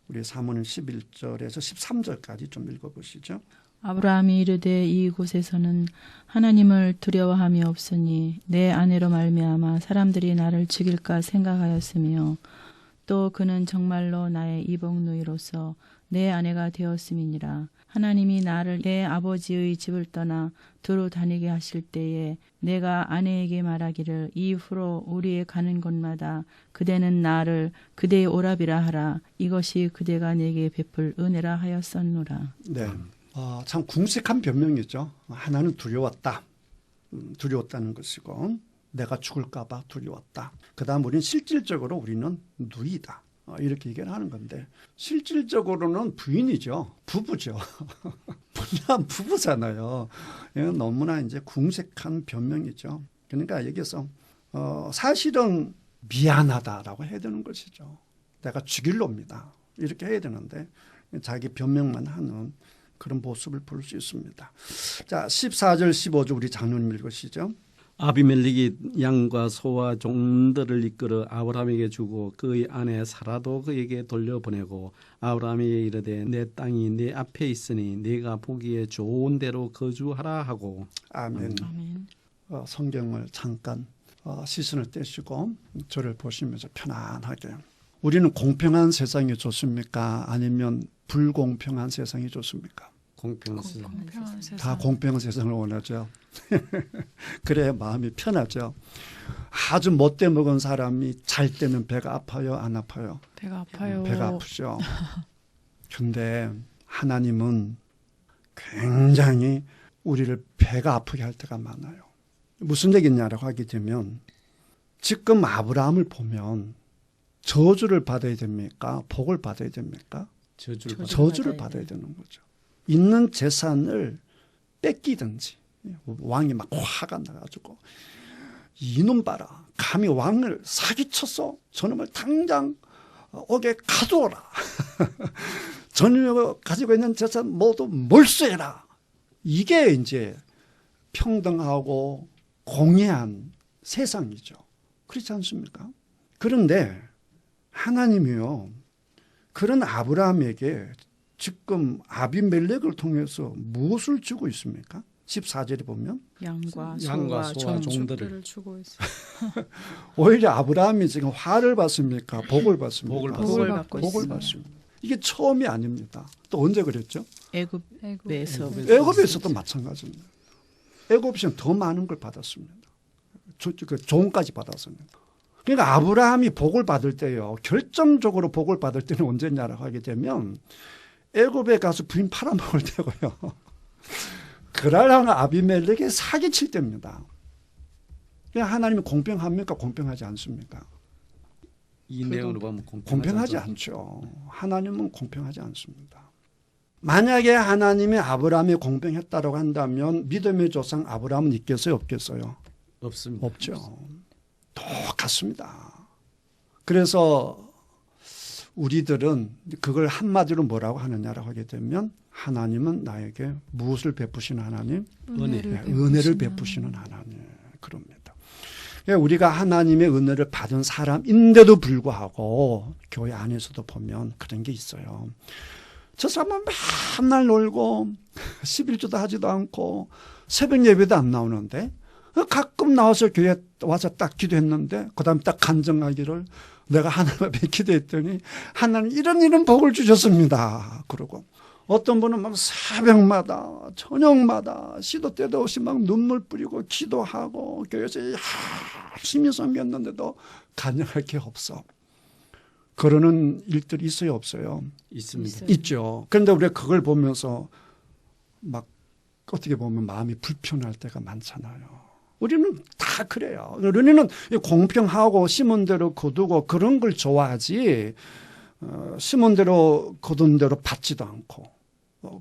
우리 사모님 11절에서 13절까지 좀 읽어보시죠. 아브라함이 이르되 이곳에서는 하나님을 두려워함이 없으니 내 아내로 말미암아 사람들이 나를 죽일까 생각하였으며 또 그는 정말로 나의 이복누이로서 내 아내가 되었음이니라. 하나님이 나를 내 아버지의 집을 떠나 두루 다니게 하실 때에 내가 아내에게 말하기를 이후로 우리의 가는 곳마다 그대는 나를 그대의 오랍이라 하라. 이것이 그대가 내게 베풀 은혜라 하였었노라. 네, 참 궁색한 변명이죠. 하나는 두려웠다. 두려웠다는 것이고 내가 죽을까 봐 두려웠다. 그 다음 우리는 실질적으로 우리는 누이다. 이렇게 얘기를 하는 건데 실질적으로는 부인이죠. 부부죠. 분명 부부잖아요. 너무나 이제 궁색한 변명이죠. 그러니까 여기서 사실은 미안하다라고 해야 되는 것이죠. 내가 죽일 놈이다. 이렇게 해야 되는데 자기 변명만 하는 그런 모습을 볼 수 있습니다. 자, 14절 15절 우리 장로님 읽으시죠. 아비멜렉이 양과 소와 종들을 이끌어 아브라함에게 주고 그의 아내 사라도 그에게 돌려보내고 아브라함에게 이르되 내 땅이 내 앞에 있으니 네가 보기에 좋은 데로 거주하라 하고. 아멘. 아멘. 성경을 잠깐 시선을 떼시고 저를 보시면서 편안하게 우리는 공평한 세상이 좋습니까? 아니면 불공평한 세상이 좋습니까? 공평한 세상. 다 공평한 세상을 원하죠. 그래야 마음이 편하죠. 아주 못돼 먹은 사람이 잘 때는 배가 아파요? 안 아파요? 배가 아파요. 배가 아프죠. 근데 하나님은 굉장히 우리를 배가 아프게 할 때가 많아요. 무슨 얘기냐라고 하게 되면 지금 아브라함을 보면 저주를 받아야 됩니까? 복을 받아야 됩니까? 저주를 받아야 되는 거죠. 있는 재산을 뺏기든지 왕이 막 화가 나가지고 이놈 봐라. 감히 왕을 사기쳤어. 저놈을 당장 옥에 가두어라. 저놈이 가지고 있는 재산 모두 몰수해라. 이게 이제 평등하고 공의한 세상이죠. 그렇지 않습니까? 그런데 하나님이요. 그런 아브라함에게 지금 아비멜렉을 통해서 무엇을 주고 있습니까? 14절에 보면 양과 양과 소와 소와 종. 종들을 주고 있어. 오히려 아브라함이 지금 화를 받습니까? 복을 받습니까? 복을 복을 받고 복을 있습니다. 받습니다. 이게 처음이 아닙니다. 또 언제 그랬죠? 애굽에서 애굽에서도 마찬가지입니다. 애굽에서는 더 많은 걸 받았습니다. 그 종까지 받았습니다. 그러니까 아브라함이 복을 받을 때요. 결정적으로 복을 받을 때는 언제냐라고 하게 되면 애굽에 가서 부인 팔아먹을 때고요. 그랄랑 아비멜렉에 사기칠 때입니다. 그냥 하나님이 공평합니까? 공평하지 않습니까? 이 내용으로 보면 공평하지 않죠. 하나님은 공평하지 않습니다. 만약에 하나님이 아브라함이 공평했다고 한다면 믿음의 조상 아브라함은 있겠어요? 없겠어요? 없습니다. 없죠. 똑같습니다. 그래서 우리들은 그걸 한마디로 뭐라고 하느냐라고 하게 되면 하나님은 나에게 무엇을 베푸시는 하나님? 은혜를 베푸시는 하나님. 그럽니다. 우리가 하나님의 은혜를 받은 사람인데도 불구하고 교회 안에서도 보면 그런 게 있어요. 저 사람은 맨날 놀고 11조도 하지도 않고 새벽 예배도 안 나오는데 가끔 나와서 교회 와서 딱 기도했는데 그다음 딱 간증하기를 내가 하나님 앞에 기도했더니 하나님 이런 복을 주셨습니다. 그러고 어떤 분은 막 새벽마다 저녁마다 시도 때도 없이 막 눈물 뿌리고 기도하고 교회에서 열심히 섬겼는데도 간증할 게 없어. 그러는 일들이 있어요, 없어요? 있습니다. 있죠. 그런데 우리가 그걸 보면서 막 어떻게 보면 마음이 불편할 때가 많잖아요. 우리는 다 그래요. 우리는 공평하고 심은 대로 거두고 그런 걸 좋아하지 심은 대로 거둔 대로 받지도 않고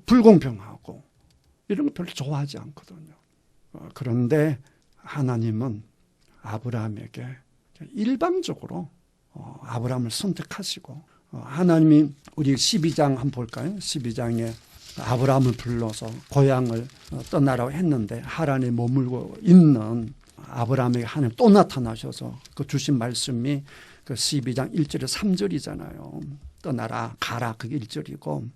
불공평하고 이런 거 별로 좋아하지 않거든요. 그런데 하나님은 아브라함에게 일방적으로 아브라함을 선택하시고 하나님이 우리 12장 한번 볼까요? 12장에 아브라함을 불러서 고향을 떠나라고 했는데 하란에 머물고 있는 아브라함에게 하나님 또 나타나셔서 그 주신 말씀이 그 12장 1절에 3절이잖아요. 떠나라 가라 그게 1절이고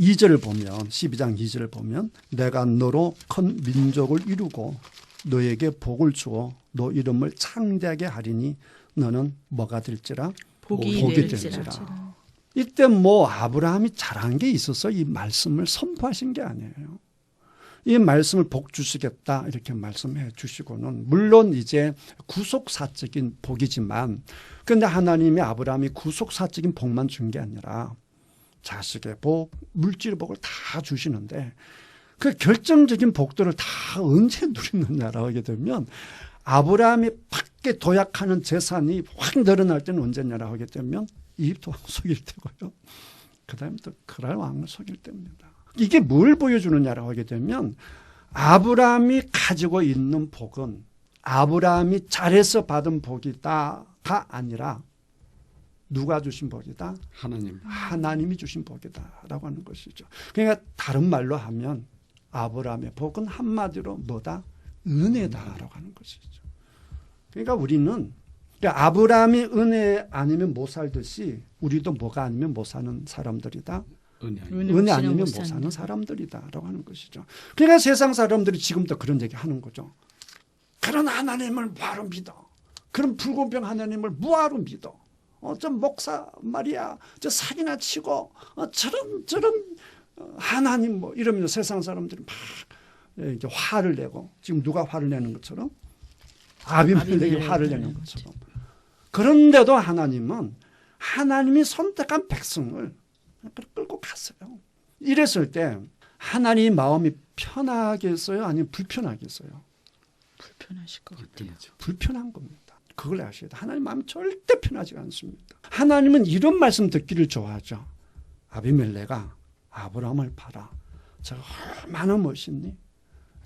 2절을 보면 12장 2절을 보면 내가 너로 큰 민족을 이루고 너에게 복을 주어 너 이름을 창대하게 하리니 너는 뭐가 될지라 복이 될지라. 이때 뭐 아브라함이 잘한 게 있어서 이 말씀을 선포하신 게 아니에요. 이 말씀을 복 주시겠다 이렇게 말씀해 주시고는 물론 이제 구속사적인 복이지만 그런데 하나님이 아브라함이 구속사적인 복만 준 게 아니라 자식의 복, 물질의 복을 다 주시는데 그 결정적인 복들을 다 언제 누리느냐라고 하게 되면 아브라함이 밖에 도약하는 재산이 확 늘어날 때는 언제냐라고 하게 되면 이집트 왕 속일 때고요. 그 다음에 또 그랄 왕을 속일 때입니다. 이게 뭘 보여주느냐라고 하게 되면 아브라함이 가지고 있는 복은 아브라함이 잘해서 받은 복이다가 아니라 누가 주신 복이다? 하나님. 하나님이 주신 복이다라고 하는 것이죠. 그러니까 다른 말로 하면 아브라함의 복은 한마디로 뭐다? 은혜다라고 하는 것이죠. 그러니까 우리는 아브라함이 은혜 아니면 못 살듯이 우리도 뭐가 아니면 못 사는 사람들이다. 은혜 아니면 못 사는 사람들이다라고 하는 것이죠. 그러니까 세상 사람들이 지금도 그런 얘기 하는 거죠. 그런 하나님을 뭐하러 믿어? 그런 불공평 하나님을 뭐하러 믿어? 저 목사 말이야. 저 사기나 치고 저런 하나님 뭐 이러면서 세상 사람들이 막 이제 화를 내고 지금 누가 화를 내는 것처럼 아비멜렉이 화를 내는 것처럼. 그런데도 하나님은 하나님이 선택한 백성을 끌고 갔어요. 이랬을 때 하나님 마음이 편하겠어요? 아니면 불편하겠어요? 불편하실 것 같아요. 불편한 겁니다. 그걸 아셔야 돼요. 하나님 마음이 절대 편하지 않습니다. 하나님은 이런 말씀 듣기를 좋아하죠. 아비멜렉아 아브라함을 봐라. 저 얼마나 멋있니?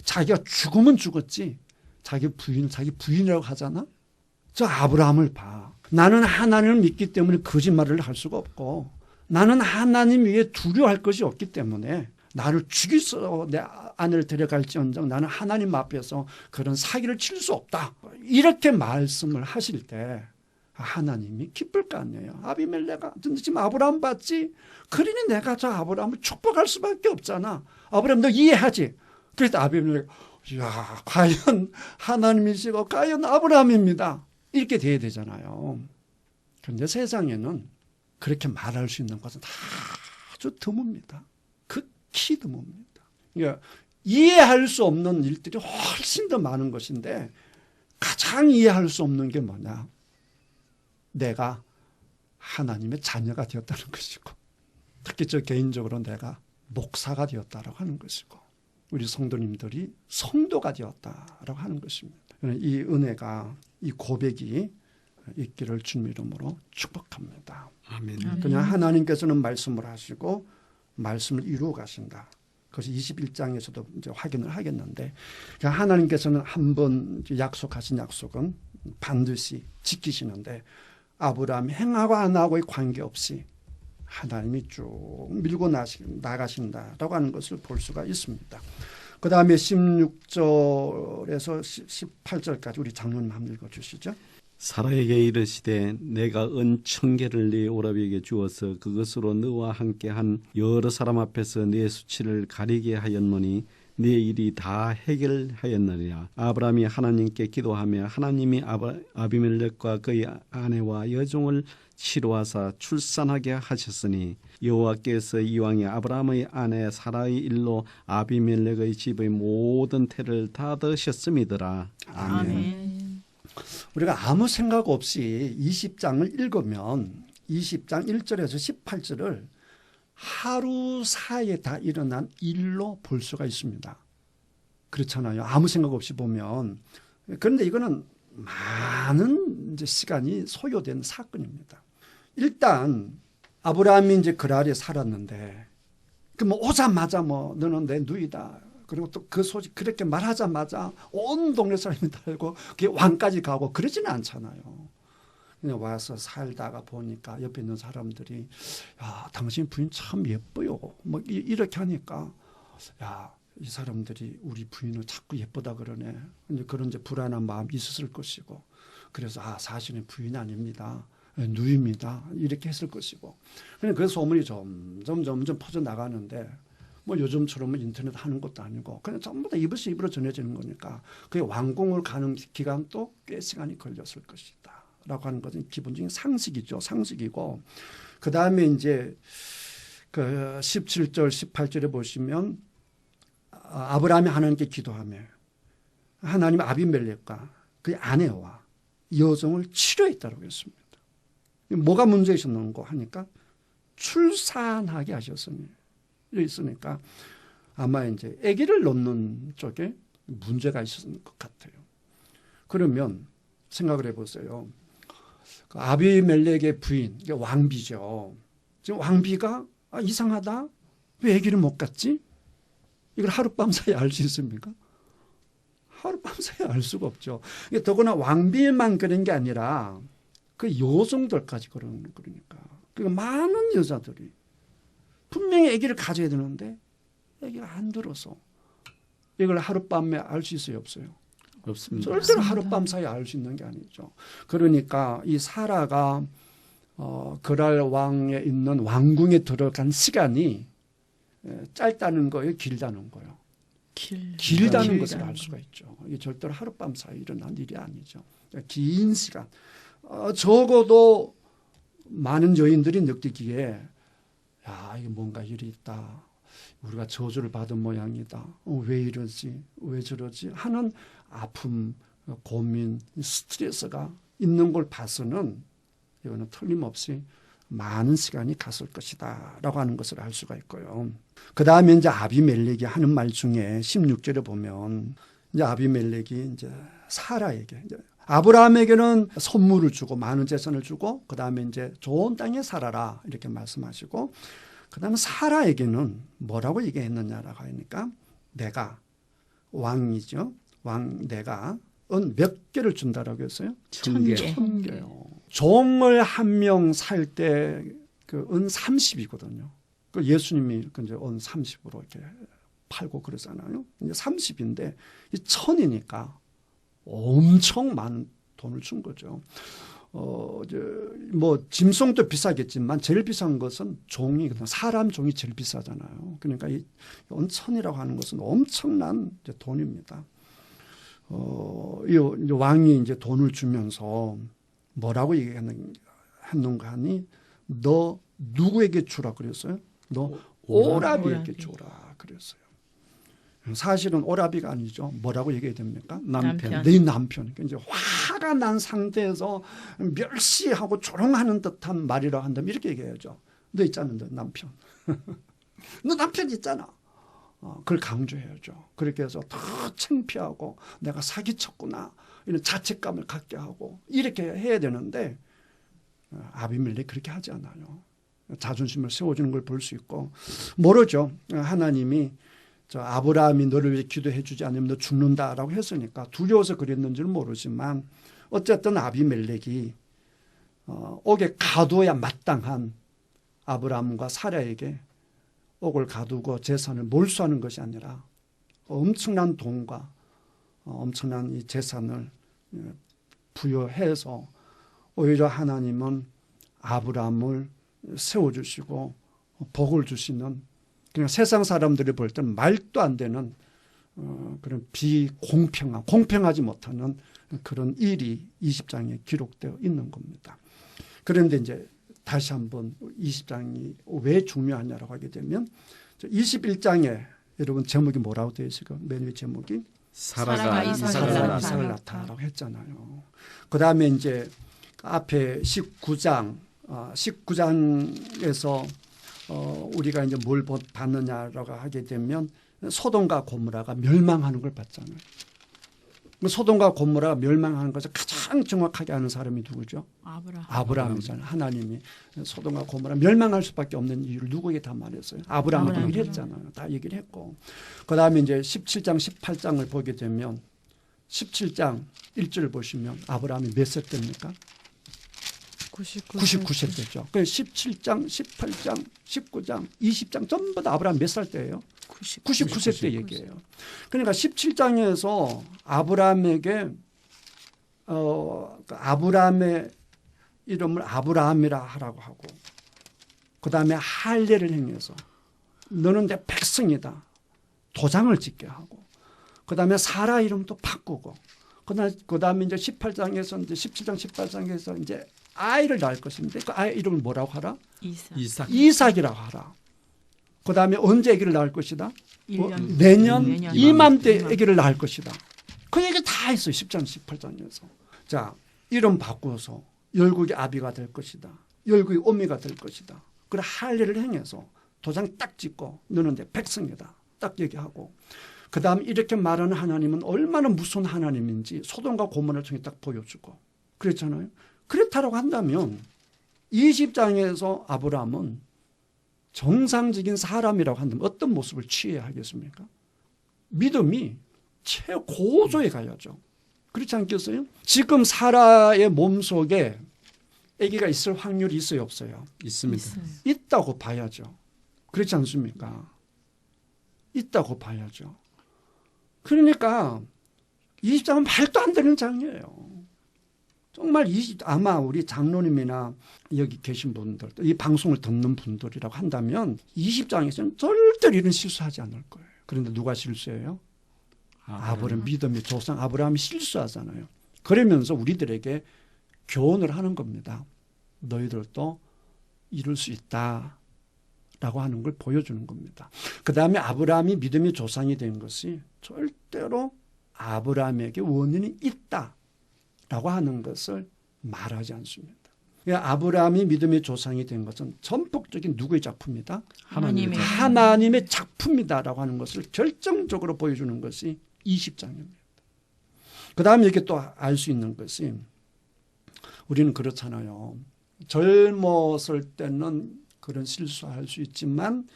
자기가 죽으면 죽었지. 자기 부인이라고 하잖아. 저 아브라함을 봐. 나는 하나님을 믿기 때문에 거짓말을 할 수가 없고 나는 하나님 위에 두려워할 것이 없기 때문에 나를 죽이서 내 아내를 데려갈지언정 나는 하나님 앞에서 그런 사기를 칠 수 없다. 이렇게 말씀을 하실 때 하나님이 기쁠 거 아니에요. 아비멜렉아 지금 아브라함 봤지? 그러니 내가 저 아브라함을 축복할 수밖에 없잖아. 아브라함 너 이해하지? 그래서 아비멜렉 야, 과연 하나님이시고 과연 아브라함입니다. 이렇게 돼야 되잖아요. 그런데 세상에는 그렇게 말할 수 있는 것은 아주 드뭅니다. 극히 드뭅니다. 그러니까 이해할 수 없는 일들이 훨씬 더 많은 것인데 가장 이해할 수 없는 게 뭐냐? 내가 하나님의 자녀가 되었다는 것이고, 특히 저 개인적으로 내가 목사가 되었다라고 하는 것이고, 우리 성도님들이 성도가 되었다라고 하는 것입니다. 이 은혜가, 이 고백이 있기를 주님 이름으로 축복합니다. 아멘. 그냥 하나님께서는 말씀을 하시고 말씀을 이루어 가신다. 그것이 21장에서도 이제 확인을 하겠는데, 그러니까 하나님께서는 한번 약속하신 약속은 반드시 지키시는데, 아브라함이 행하고 안 하고의 관계없이 하나님이 쭉 밀고 나가신다라고 하는 것을 볼 수가 있습니다. 그 다음에 16절에서 18절까지 우리 장로님 한번 읽어주시죠. 사라에게 이르시되 내가 은천계를 네 오라비에게 주어서 그것으로 너와 함께한 여러 사람 앞에서 네 수치를 가리게 하였노니 네 일이 다 해결하였느니라. 아브라함이 하나님께 기도하며 하나님이 아비멜렉과 그의 아내와 여종을 치료하사 출산하게 하셨으니 여호와께서 이왕에 아브라함의 아내 사라의 일로 아비멜렉의 집의 모든 태를 다 드셨음이더라. 아멘. 우리가 아무 생각 없이 20장을 읽으면 20장 1절에서 18절을 하루 사이에 다 일어난 일로 볼 수가 있습니다. 그렇잖아요. 아무 생각 없이 보면. 그런데 이거는 많은 이제 시간이 소요된 사건입니다. 일단 아브라함이 이제 그랄에 살았는데, 그 뭐 오자마자 뭐 너는 내 누이다. 그리고 또 그 소식 그렇게 말하자마자 온 동네 사람이 다 알고 그게 왕까지 가고 그러지는 않잖아요. 그냥 와서 살다가 보니까 옆에 있는 사람들이 야, 당신 부인 참 예뻐요. 뭐 이렇게 하니까 야, 이 사람들이 우리 부인을 자꾸 예쁘다 그러네. 이제 그런 이제 불안한 마음이 있었을 것이고, 그래서 아, 사실은 부인 아닙니다. 누이입니다. 이렇게 했을 것이고. 그 소문이 점점 퍼져 나가는데, 뭐 요즘처럼 인터넷 하는 것도 아니고 그냥 전부 다 입에서 입으로 전해지는 거니까 그게 왕궁을 가는 기간도 꽤 시간이 걸렸을 것이다 라고 하는 것은 기본적인 상식이죠. 상식이고, 그 다음에 이제 그 17절 18절에 보시면 아브라함이 하나님께 기도하며 하나님 아비멜렉과 그의 아내와 여종을 치료했다고 했습니다. 뭐가 문제 있었는가 하니까 출산하게 하셨습니다. 있으니까 아마 이제 아기를 놓는 쪽에 문제가 있었을 것 같아요. 그러면 생각을 해보세요. 그 아비멜렉의 부인, 왕비죠. 지금 왕비가 이상하다. 왜 아기를 못 갖지? 이걸 하룻밤 사이에 알 수 있습니까? 하룻밤 사이에 알 수가 없죠. 더구나 왕비만 그런 게 아니라 그 여성들까지 그러니까. 그러니까 많은 여자들이 분명히 아기를 가져야 되는데 아기가 안 들어서 이걸 하룻밤에 알 수 있어요, 없어요? 없습니다. 절대로 하룻밤 사이에 알 수 있는 게 아니죠. 그러니까 이 사라가 그랄 왕에 있는 왕궁에 들어간 시간이 짧다는 거예요, 길다는 거예요? 길다는 것을 알 수가 있죠. 이게 절대로 하룻밤 사이에 일어난 일이 아니죠. 긴 시간. 적어도 많은 여인들이 느끼기에 야, 이게 뭔가 일이 있다. 우리가 저주를 받은 모양이다. 왜 이러지? 왜 저러지? 하는 아픔, 고민, 스트레스가 있는 걸 봐서는 이거는 틀림없이 많은 시간이 갔을 것이다 라고 하는 것을 알 수가 있고요. 그 다음에 이제 아비멜렉이 하는 말 중에 16절에 보면 이제 아비멜렉이 이제 사라에게 이제 아브라함에게는 선물을 주고 많은 재산을 주고 그 다음에 이제 좋은 땅에 살아라 이렇게 말씀하시고, 그 다음에 사라에게는 뭐라고 얘기했느냐라고 하니까 내가 왕이죠. 내가 은 몇 개를 준다라고 했어요? 1000개. 1000개요. 종을 한 명 살 때 그 은 30이거든요. 그 예수님이 이제 은 30으로 이렇게 팔고 그러잖아요. 이제 30인데 이 1000이니까 엄청 많은 돈을 준 거죠. 뭐 짐승도 비싸겠지만 제일 비싼 것은 종이, 사람 종이 제일 비싸잖아요. 그러니까 이 온천이라고 하는 것은 엄청난 이제 돈입니다. 이 왕이 이제 돈을 주면서 뭐라고 했는가 하니 너 누구에게 주라 그랬어요? 너 오라비에게 주라 그랬어요. 사실은 오라비가 아니죠. 뭐라고 얘기해야 됩니까? 남편. 네 남편. 이제 화가 난 상태에서 멸시하고 조롱하는 듯한 말이라고 한다면 이렇게 얘기해야죠. 너 있잖아, 너 남편. 너 남편 있잖아. 그걸 강조해야죠. 그렇게 해서 더 창피하고 내가 사기쳤구나 이런 자책감을 갖게 하고 이렇게 해야 되는데 아비멜렉이 그렇게 하지 않아요. 자존심을 세워주는 걸 볼 수 있고 모르죠. 하나님이 아브라함이 너를 위해 기도해 주지 않으면 너 죽는다라고 했으니까 두려워서 그랬는지는 모르지만 어쨌든 아비멜렉이 옥에 가둬야 마땅한 아브라함과 사라에게 옥을 가두고 재산을 몰수하는 것이 아니라 엄청난 돈과 엄청난 이 재산을 부여해서 오히려 하나님은 아브라함을 세워주시고 복을 주시는 그냥 세상 사람들이 볼 때는 말도 안 되는 그런 공평하지 못하는 그런 일이 20장에 기록되어 있는 겁니다. 그런데 이제 다시 한번 20장이 왜 중요하냐라고 하게 되면 21장에 여러분 제목이 뭐라고 되어 있을까요? 맨 위에 제목이 사라가 이삭을 이삭을 낳다라고 했잖아요. 그 다음에 이제 앞에 19장에서 우리가 이제 뭘 봤느냐라고 하게 되면 소돔과 고모라가 멸망하는 걸 봤잖아요. 소돔과 고모라가 멸망하는 것을 가장 정확하게 아는 사람이 누구죠? 아브라함이잖아요. 하나님이 소돔과 고모라 멸망할 수밖에 없는 이유를 누구에게 다 말했어요? 아브라함에게 얘기를 했잖아요. 다 얘기를 했고. 그 다음에 이제 17장, 18장을 보게 되면 17장 1절을 보시면 아브라함이 몇 세 때입니까? 99세 때죠. 그 17장, 18장, 19장, 20장 전부 다 아브라함 몇 살 때예요? 99세 때 얘기해요. 그러니까 17장에서 아브라함에게 아브라함의 이름을 아브라함이라 하라고 하고 그 다음에 할례를 행해서 너는 내 백성이다. 도장을 짓게 하고 그 다음에 사라 이름도 바꾸고 그 다음에 이제 18장에서 이제 17장 18장에서 이제 아이를 낳을 것인데 그 아이 이름을 뭐라고 하라? 이삭이라고 하라. 그 다음에 언제 아기를 낳을 것이다? 내년 이맘때 아기를 낳을 것이다. 그 얘기 다 했어요. 10장 18장에서. 자, 이름 바꾸어서 열국의 아비가 될 것이다. 열국의 어미가 될 것이다. 그래 할례를 행해서 도장 딱 찍고 너는 내 백성이다. 딱 얘기하고 그 다음 이렇게 말하는 하나님은 얼마나 무서운 하나님인지 소돔과 고모라를 통해 딱 보여주고 그랬잖아요. 그렇다고 한다면 20장에서 아브라함은 정상적인 사람이라고 한다면 어떤 모습을 취해야 하겠습니까? 믿음이 최고조에 가야죠. 그렇지 않겠어요? 지금 사라의 몸속에 아기가 있을 확률이 있어요, 없어요? 있습니다. 있다고 봐야죠. 그렇지 않습니까? 있다고 봐야죠. 그러니까 20장은 말도 안 되는 장이에요. 정말 아마 우리 장로님이나 여기 계신 분들, 이 방송을 듣는 분들이라고 한다면 20장에서는 절대로 이런 실수하지 않을 거예요. 그런데 누가 실수해요? 아브라함 믿음의 조상 아브라함이 실수하잖아요. 그러면서 우리들에게 교훈을 하는 겁니다. 너희들도 이룰 수 있다라고 하는 걸 보여주는 겁니다. 그 다음에 아브라함이 믿음의 조상이 된 것이 절대로 아브라함에게 원인이 있다라고 하는 것을 말하지 않습니다. 아브라함이 믿음의 조상이 된 것은 전폭적인 누구의 작품이다? 하나님의 작품이다라고 하는 것을 결정적으로 보여주는 것이 20장입니다. 그 다음에 이렇게 또 알 수 있는 것이 우리는 그렇잖아요. 젊었을 때는 그런 실수할 수 있지만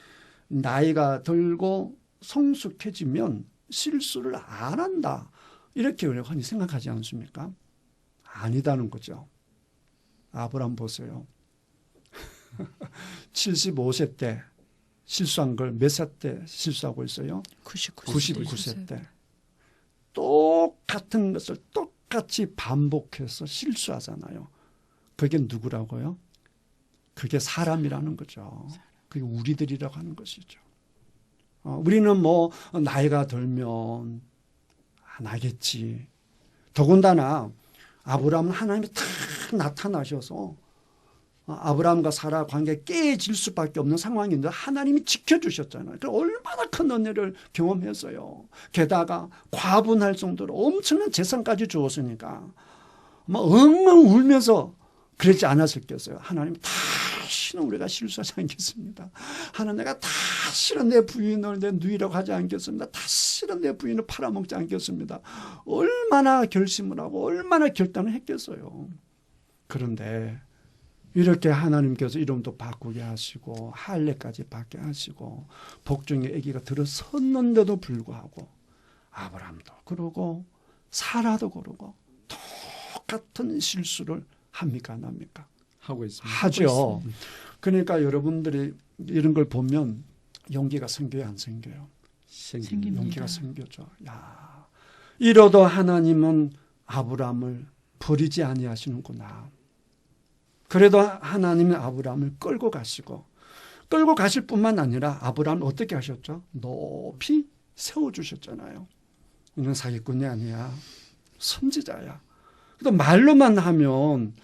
나이가 들고 성숙해지면 실수를 안 한다. 이렇게 우리가 흔히 생각하지 않습니까? 아니다는 거죠. 아브라함 보세요. 75세 때 실수한 걸 몇 세 때 실수하고 있어요? 99세 때. 똑같은 것을 똑같이 반복해서 실수하잖아요. 그게 누구라고요? 그게 사람이라는 거죠. 그게 우리들이라고 하는 것이죠. 우리는 뭐 나이가 들면 안 하겠지. 더군다나 아브라함은 하나님이 탁 나타나셔서 아브라함과 사라 관계가 깨질 수밖에 없는 상황인데 하나님이 지켜주셨잖아요. 얼마나 큰 은혜를 경험했어요. 게다가 과분할 정도로 엄청난 재산까지 주었으니까 막 엉엉 울면서 그러지 않았을겠어요. 하나님 다시는 우리가 실수하지 않겠습니다. 하나님 내가 다시는 내 부인을 내 누이라고 하지 않겠습니다. 다시는 내 부인을 팔아먹지 않겠습니다. 얼마나 결심을 하고 얼마나 결단을 했겠어요. 그런데 이렇게 하나님께서 이름도 바꾸게 하시고 할례까지 받게 하시고 복중의 아기가 들어섰는데도 불구하고 아브라함도 그러고 사라도 그러고 똑같은 실수를 합니까 안 합니까? 하고 있습니다. 하죠. 그러니까 여러분들이 이런 걸 보면 용기가 생겨요 안 생겨요? 생깁니다. 용기가 생겨죠. 야, 이러도 하나님은 아브라함을 버리지 아니하시는구나. 그래도 하나님은 아브라함을 끌고 가실 뿐만 아니라 아브라함을 어떻게 하셨죠? 높이 세워주셨잖아요. 이는 사기꾼이 아니야. 선지자야. 또 말로만 하면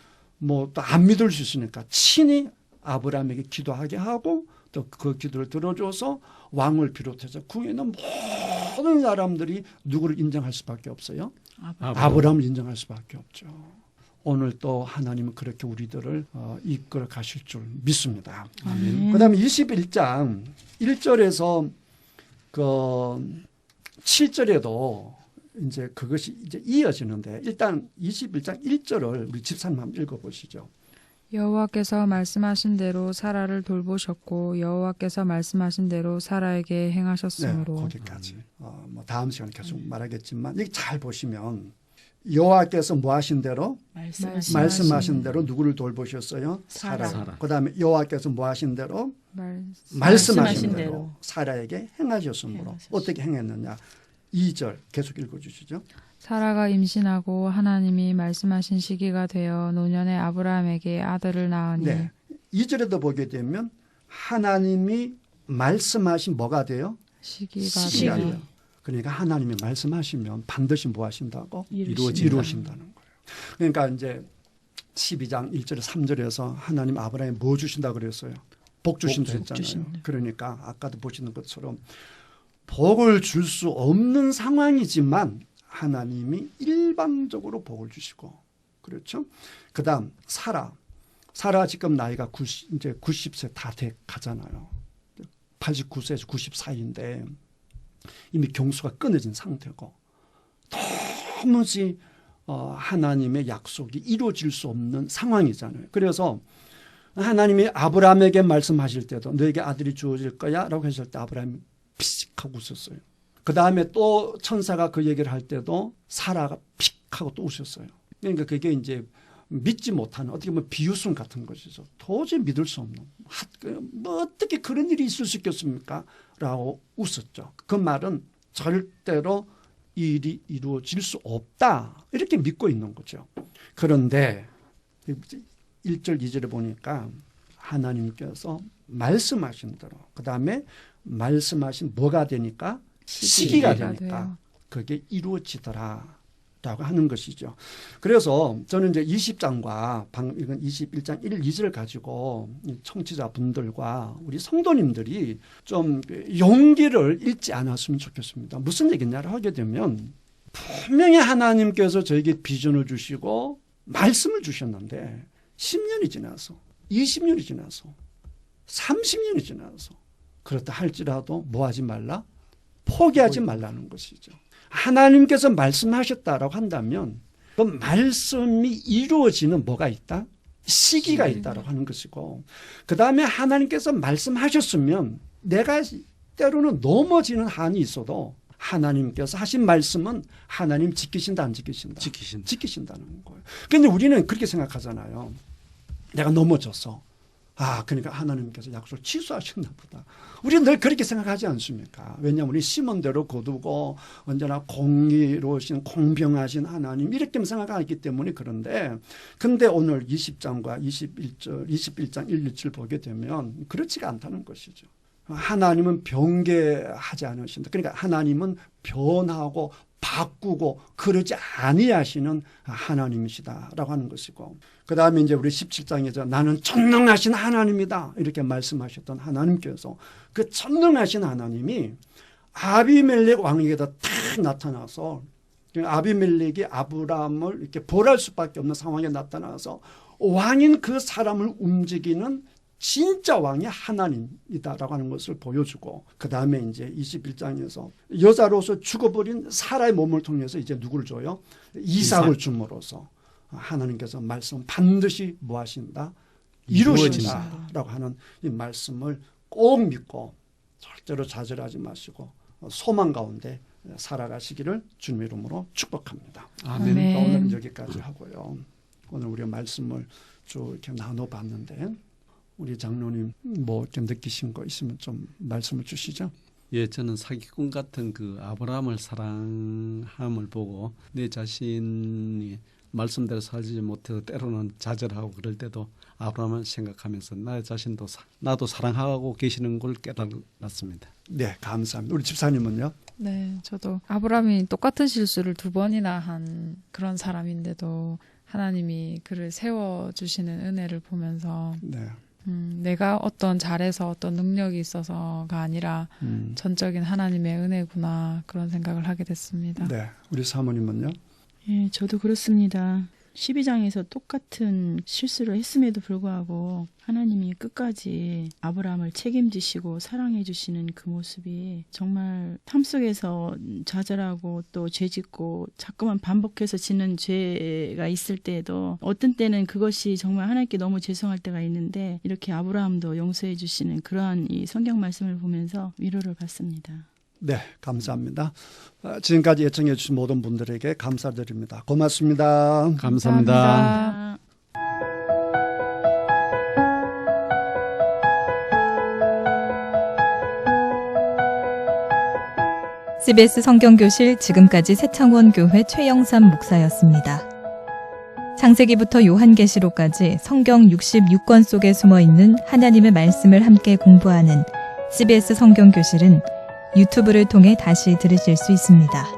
뭐 또 안 믿을 수 있으니까 친히 아브라함에게 기도하게 하고 또 그 기도를 들어줘서 왕을 비롯해서 궁에 있는 모든 사람들이 누구를 인정할 수밖에 없어요? 아브라함을 인정할 수밖에 없죠. 오늘 또 하나님은 그렇게 우리들을 이끌어 가실 줄 믿습니다. 그 다음에 21장 1절에서 그 7절에도 이제 그것이 이제 이어지는데 일단 21장 1절을 우리 집사님 한번 읽어보시죠. 여호와께서 말씀하신 대로 사라를 돌보셨고 여호와께서 말씀하신 대로 사라에게 행하셨으므로. 네, 거기까지. 뭐 다음 시간에 계속 말하겠지만 여기 잘 보시면 여호와께서 뭐 하신 대로 말씀하신 대로 누구를 돌보셨어요? 사라. 그다음에 여호와께서 뭐 하신 대로 말씀하신 대로 사라에게 행하셨으므로. 어떻게 행했느냐? 2절 계속 읽어주시죠. 사라가 임신하고 하나님이 말씀하신 시기가 되어 노년에 아브라함에게 아들을 낳으니. 네. 2절에도 보게 되면 하나님이 말씀하신 뭐가 돼요? 시기가 돼요. 그러니까 하나님이 말씀하시면 반드시 뭐 하신다고? 이루신다는 거예요. 그러니까 이제 12장 1절에 3절에서 하나님 아브라함에 뭐 주신다 그랬어요? 복 주신다 했잖아요. 그러니까 아까도 보시는 것처럼 복을 줄 수 없는 상황이지만 하나님이 일방적으로 복을 주시고 그렇죠. 그다음 사라 지금 나이가 이제 90세 다 돼 가잖아요. 89세에서 94인데 이미 경수가 끊어진 상태고 도무지 하나님의 약속이 이루어질 수 없는 상황이잖아요. 그래서 하나님이 아브라함에게 말씀하실 때도 너에게 아들이 주어질 거야 라고 했을 때 아브라함이 피식 하고 웃었어요. 그 다음에 또 천사가 그 얘기를 할 때도 사라가 픽 하고 또 웃었어요. 그러니까 그게 이제 믿지 못하는 어떻게 보면 비웃음 같은 것이죠. 도저히 믿을 수 없는 뭐 어떻게 그런 일이 있을 수 있겠습니까? 라고 웃었죠. 그 말은 절대로 이 일이 이루어질 수 없다 이렇게 믿고 있는 거죠. 그런데 1절 2절에 보니까 하나님께서 말씀하신 대로 그다음에 말씀하신 뭐가 되니까 시기가 되니까 그게 이루어지더라 라고 하는 것이죠. 그래서 저는 이제 20장과 이건 21장 1, 2절을 가지고 청취자분들과 우리 성도님들이 좀 용기를 잃지 않았으면 좋겠습니다. 무슨 얘기냐를 하게 되면 분명히 하나님께서 저에게 비전을 주시고 말씀을 주셨는데 10년이 지나서 20년이 지나서 30년이 지나서 그렇다 할지라도 뭐 하지 말라? 포기하지 말라는 것이죠. 하나님께서 말씀하셨다라고 한다면 그 말씀이 이루어지는 뭐가 있다? 시기가 있다라고 하는 것이고 그 다음에 하나님께서 말씀하셨으면 내가 때로는 넘어지는 한이 있어도 하나님께서 하신 말씀은 하나님 지키신다 안 지키신다? 지키신다는 거예요. 그런데 우리는 그렇게 생각하잖아요. 내가 넘어졌어. 그러니까 하나님께서 약속을 취소하셨나 보다. 우리는 늘 그렇게 생각하지 않습니까? 왜냐하면 우리 심은 대로 거두고 언제나 공의로우신 공평하신 하나님 이렇게 생각하기 때문에 그런데 근데 오늘 20장과 21장 1, 2절 보게 되면 그렇지가 않다는 것이죠. 하나님은 변개하지 않으신다. 그러니까 하나님은 변하고 바꾸고 그러지 아니하시는 하나님이시다라고 하는 것이고, 그 다음에 이제 우리 17장에서 나는 전능하신 하나님이다 이렇게 말씀하셨던 하나님께서 그 전능하신 하나님이 아비멜렉 왕에게다 탁 나타나서 아비멜렉이 아브라함을 이렇게 벌할 수밖에 없는 상황에 나타나서 왕인 그 사람을 움직이는 진짜 왕이 하나님이다라고 하는 것을 보여주고, 그 다음에 이제 21장에서 여자로서 죽어버린 사라의 몸을 통해서 이제 누구를 줘요? 이삭을 줌으로써 하나님께서 말씀 반드시 뭐 하신다? 이루신다라고 하는 이 말씀을 꼭 믿고 절대로 좌절하지 마시고 소망 가운데 살아가시기를 주님의 이름으로 축복합니다. 아멘. 그러니까 오늘은 여기까지 하고요. 오늘 우리가 말씀을 쭉 이렇게 나눠봤는데 우리 장로님 뭐 이렇게 느끼신 거 있으면 좀 말씀을 주시죠. 예, 저는 사기꾼 같은 그 아브라함을 사랑함을 보고 내 자신이 말씀대로 살지 못해서 때로는 좌절하고 그럴 때도 아브라함을 생각하면서 나의 자신도 나도 사랑하고 계시는 걸 깨달았습니다. 네, 감사합니다. 우리 집사님은요? 네, 저도 아브라함이 똑같은 실수를 2번이나 한 그런 사람인데도 하나님이 그를 세워주시는 은혜를 보면서 네. 내가 어떤 잘해서 어떤 능력이 있어서가 아니라 전적인 하나님의 은혜구나 그런 생각을 하게 됐습니다. 네, 우리 사모님은요? 예, 저도 그렇습니다. 12장에서 똑같은 실수를 했음에도 불구하고 하나님이 끝까지 아브라함을 책임지시고 사랑해 주시는 그 모습이 정말 삶 속에서 좌절하고 또 죄짓고 자꾸만 반복해서 지는 죄가 있을 때에도 어떤 때는 그것이 정말 하나님께 너무 죄송할 때가 있는데 이렇게 아브라함도 용서해 주시는 그러한 이 성경 말씀을 보면서 위로를 받습니다. 네, 감사합니다. 지금까지 예청해 주신 모든 분들에게 감사드립니다. 고맙습니다. 감사합니다. CBS 성경교실 지금까지 새창원 교회 최영삼 목사였습니다. 창세기부터 요한계시록까지 성경 66권 속에 숨어있는 하나님의 말씀을 함께 공부하는 CBS 성경교실은 유튜브를 통해 다시 들으실 수 있습니다.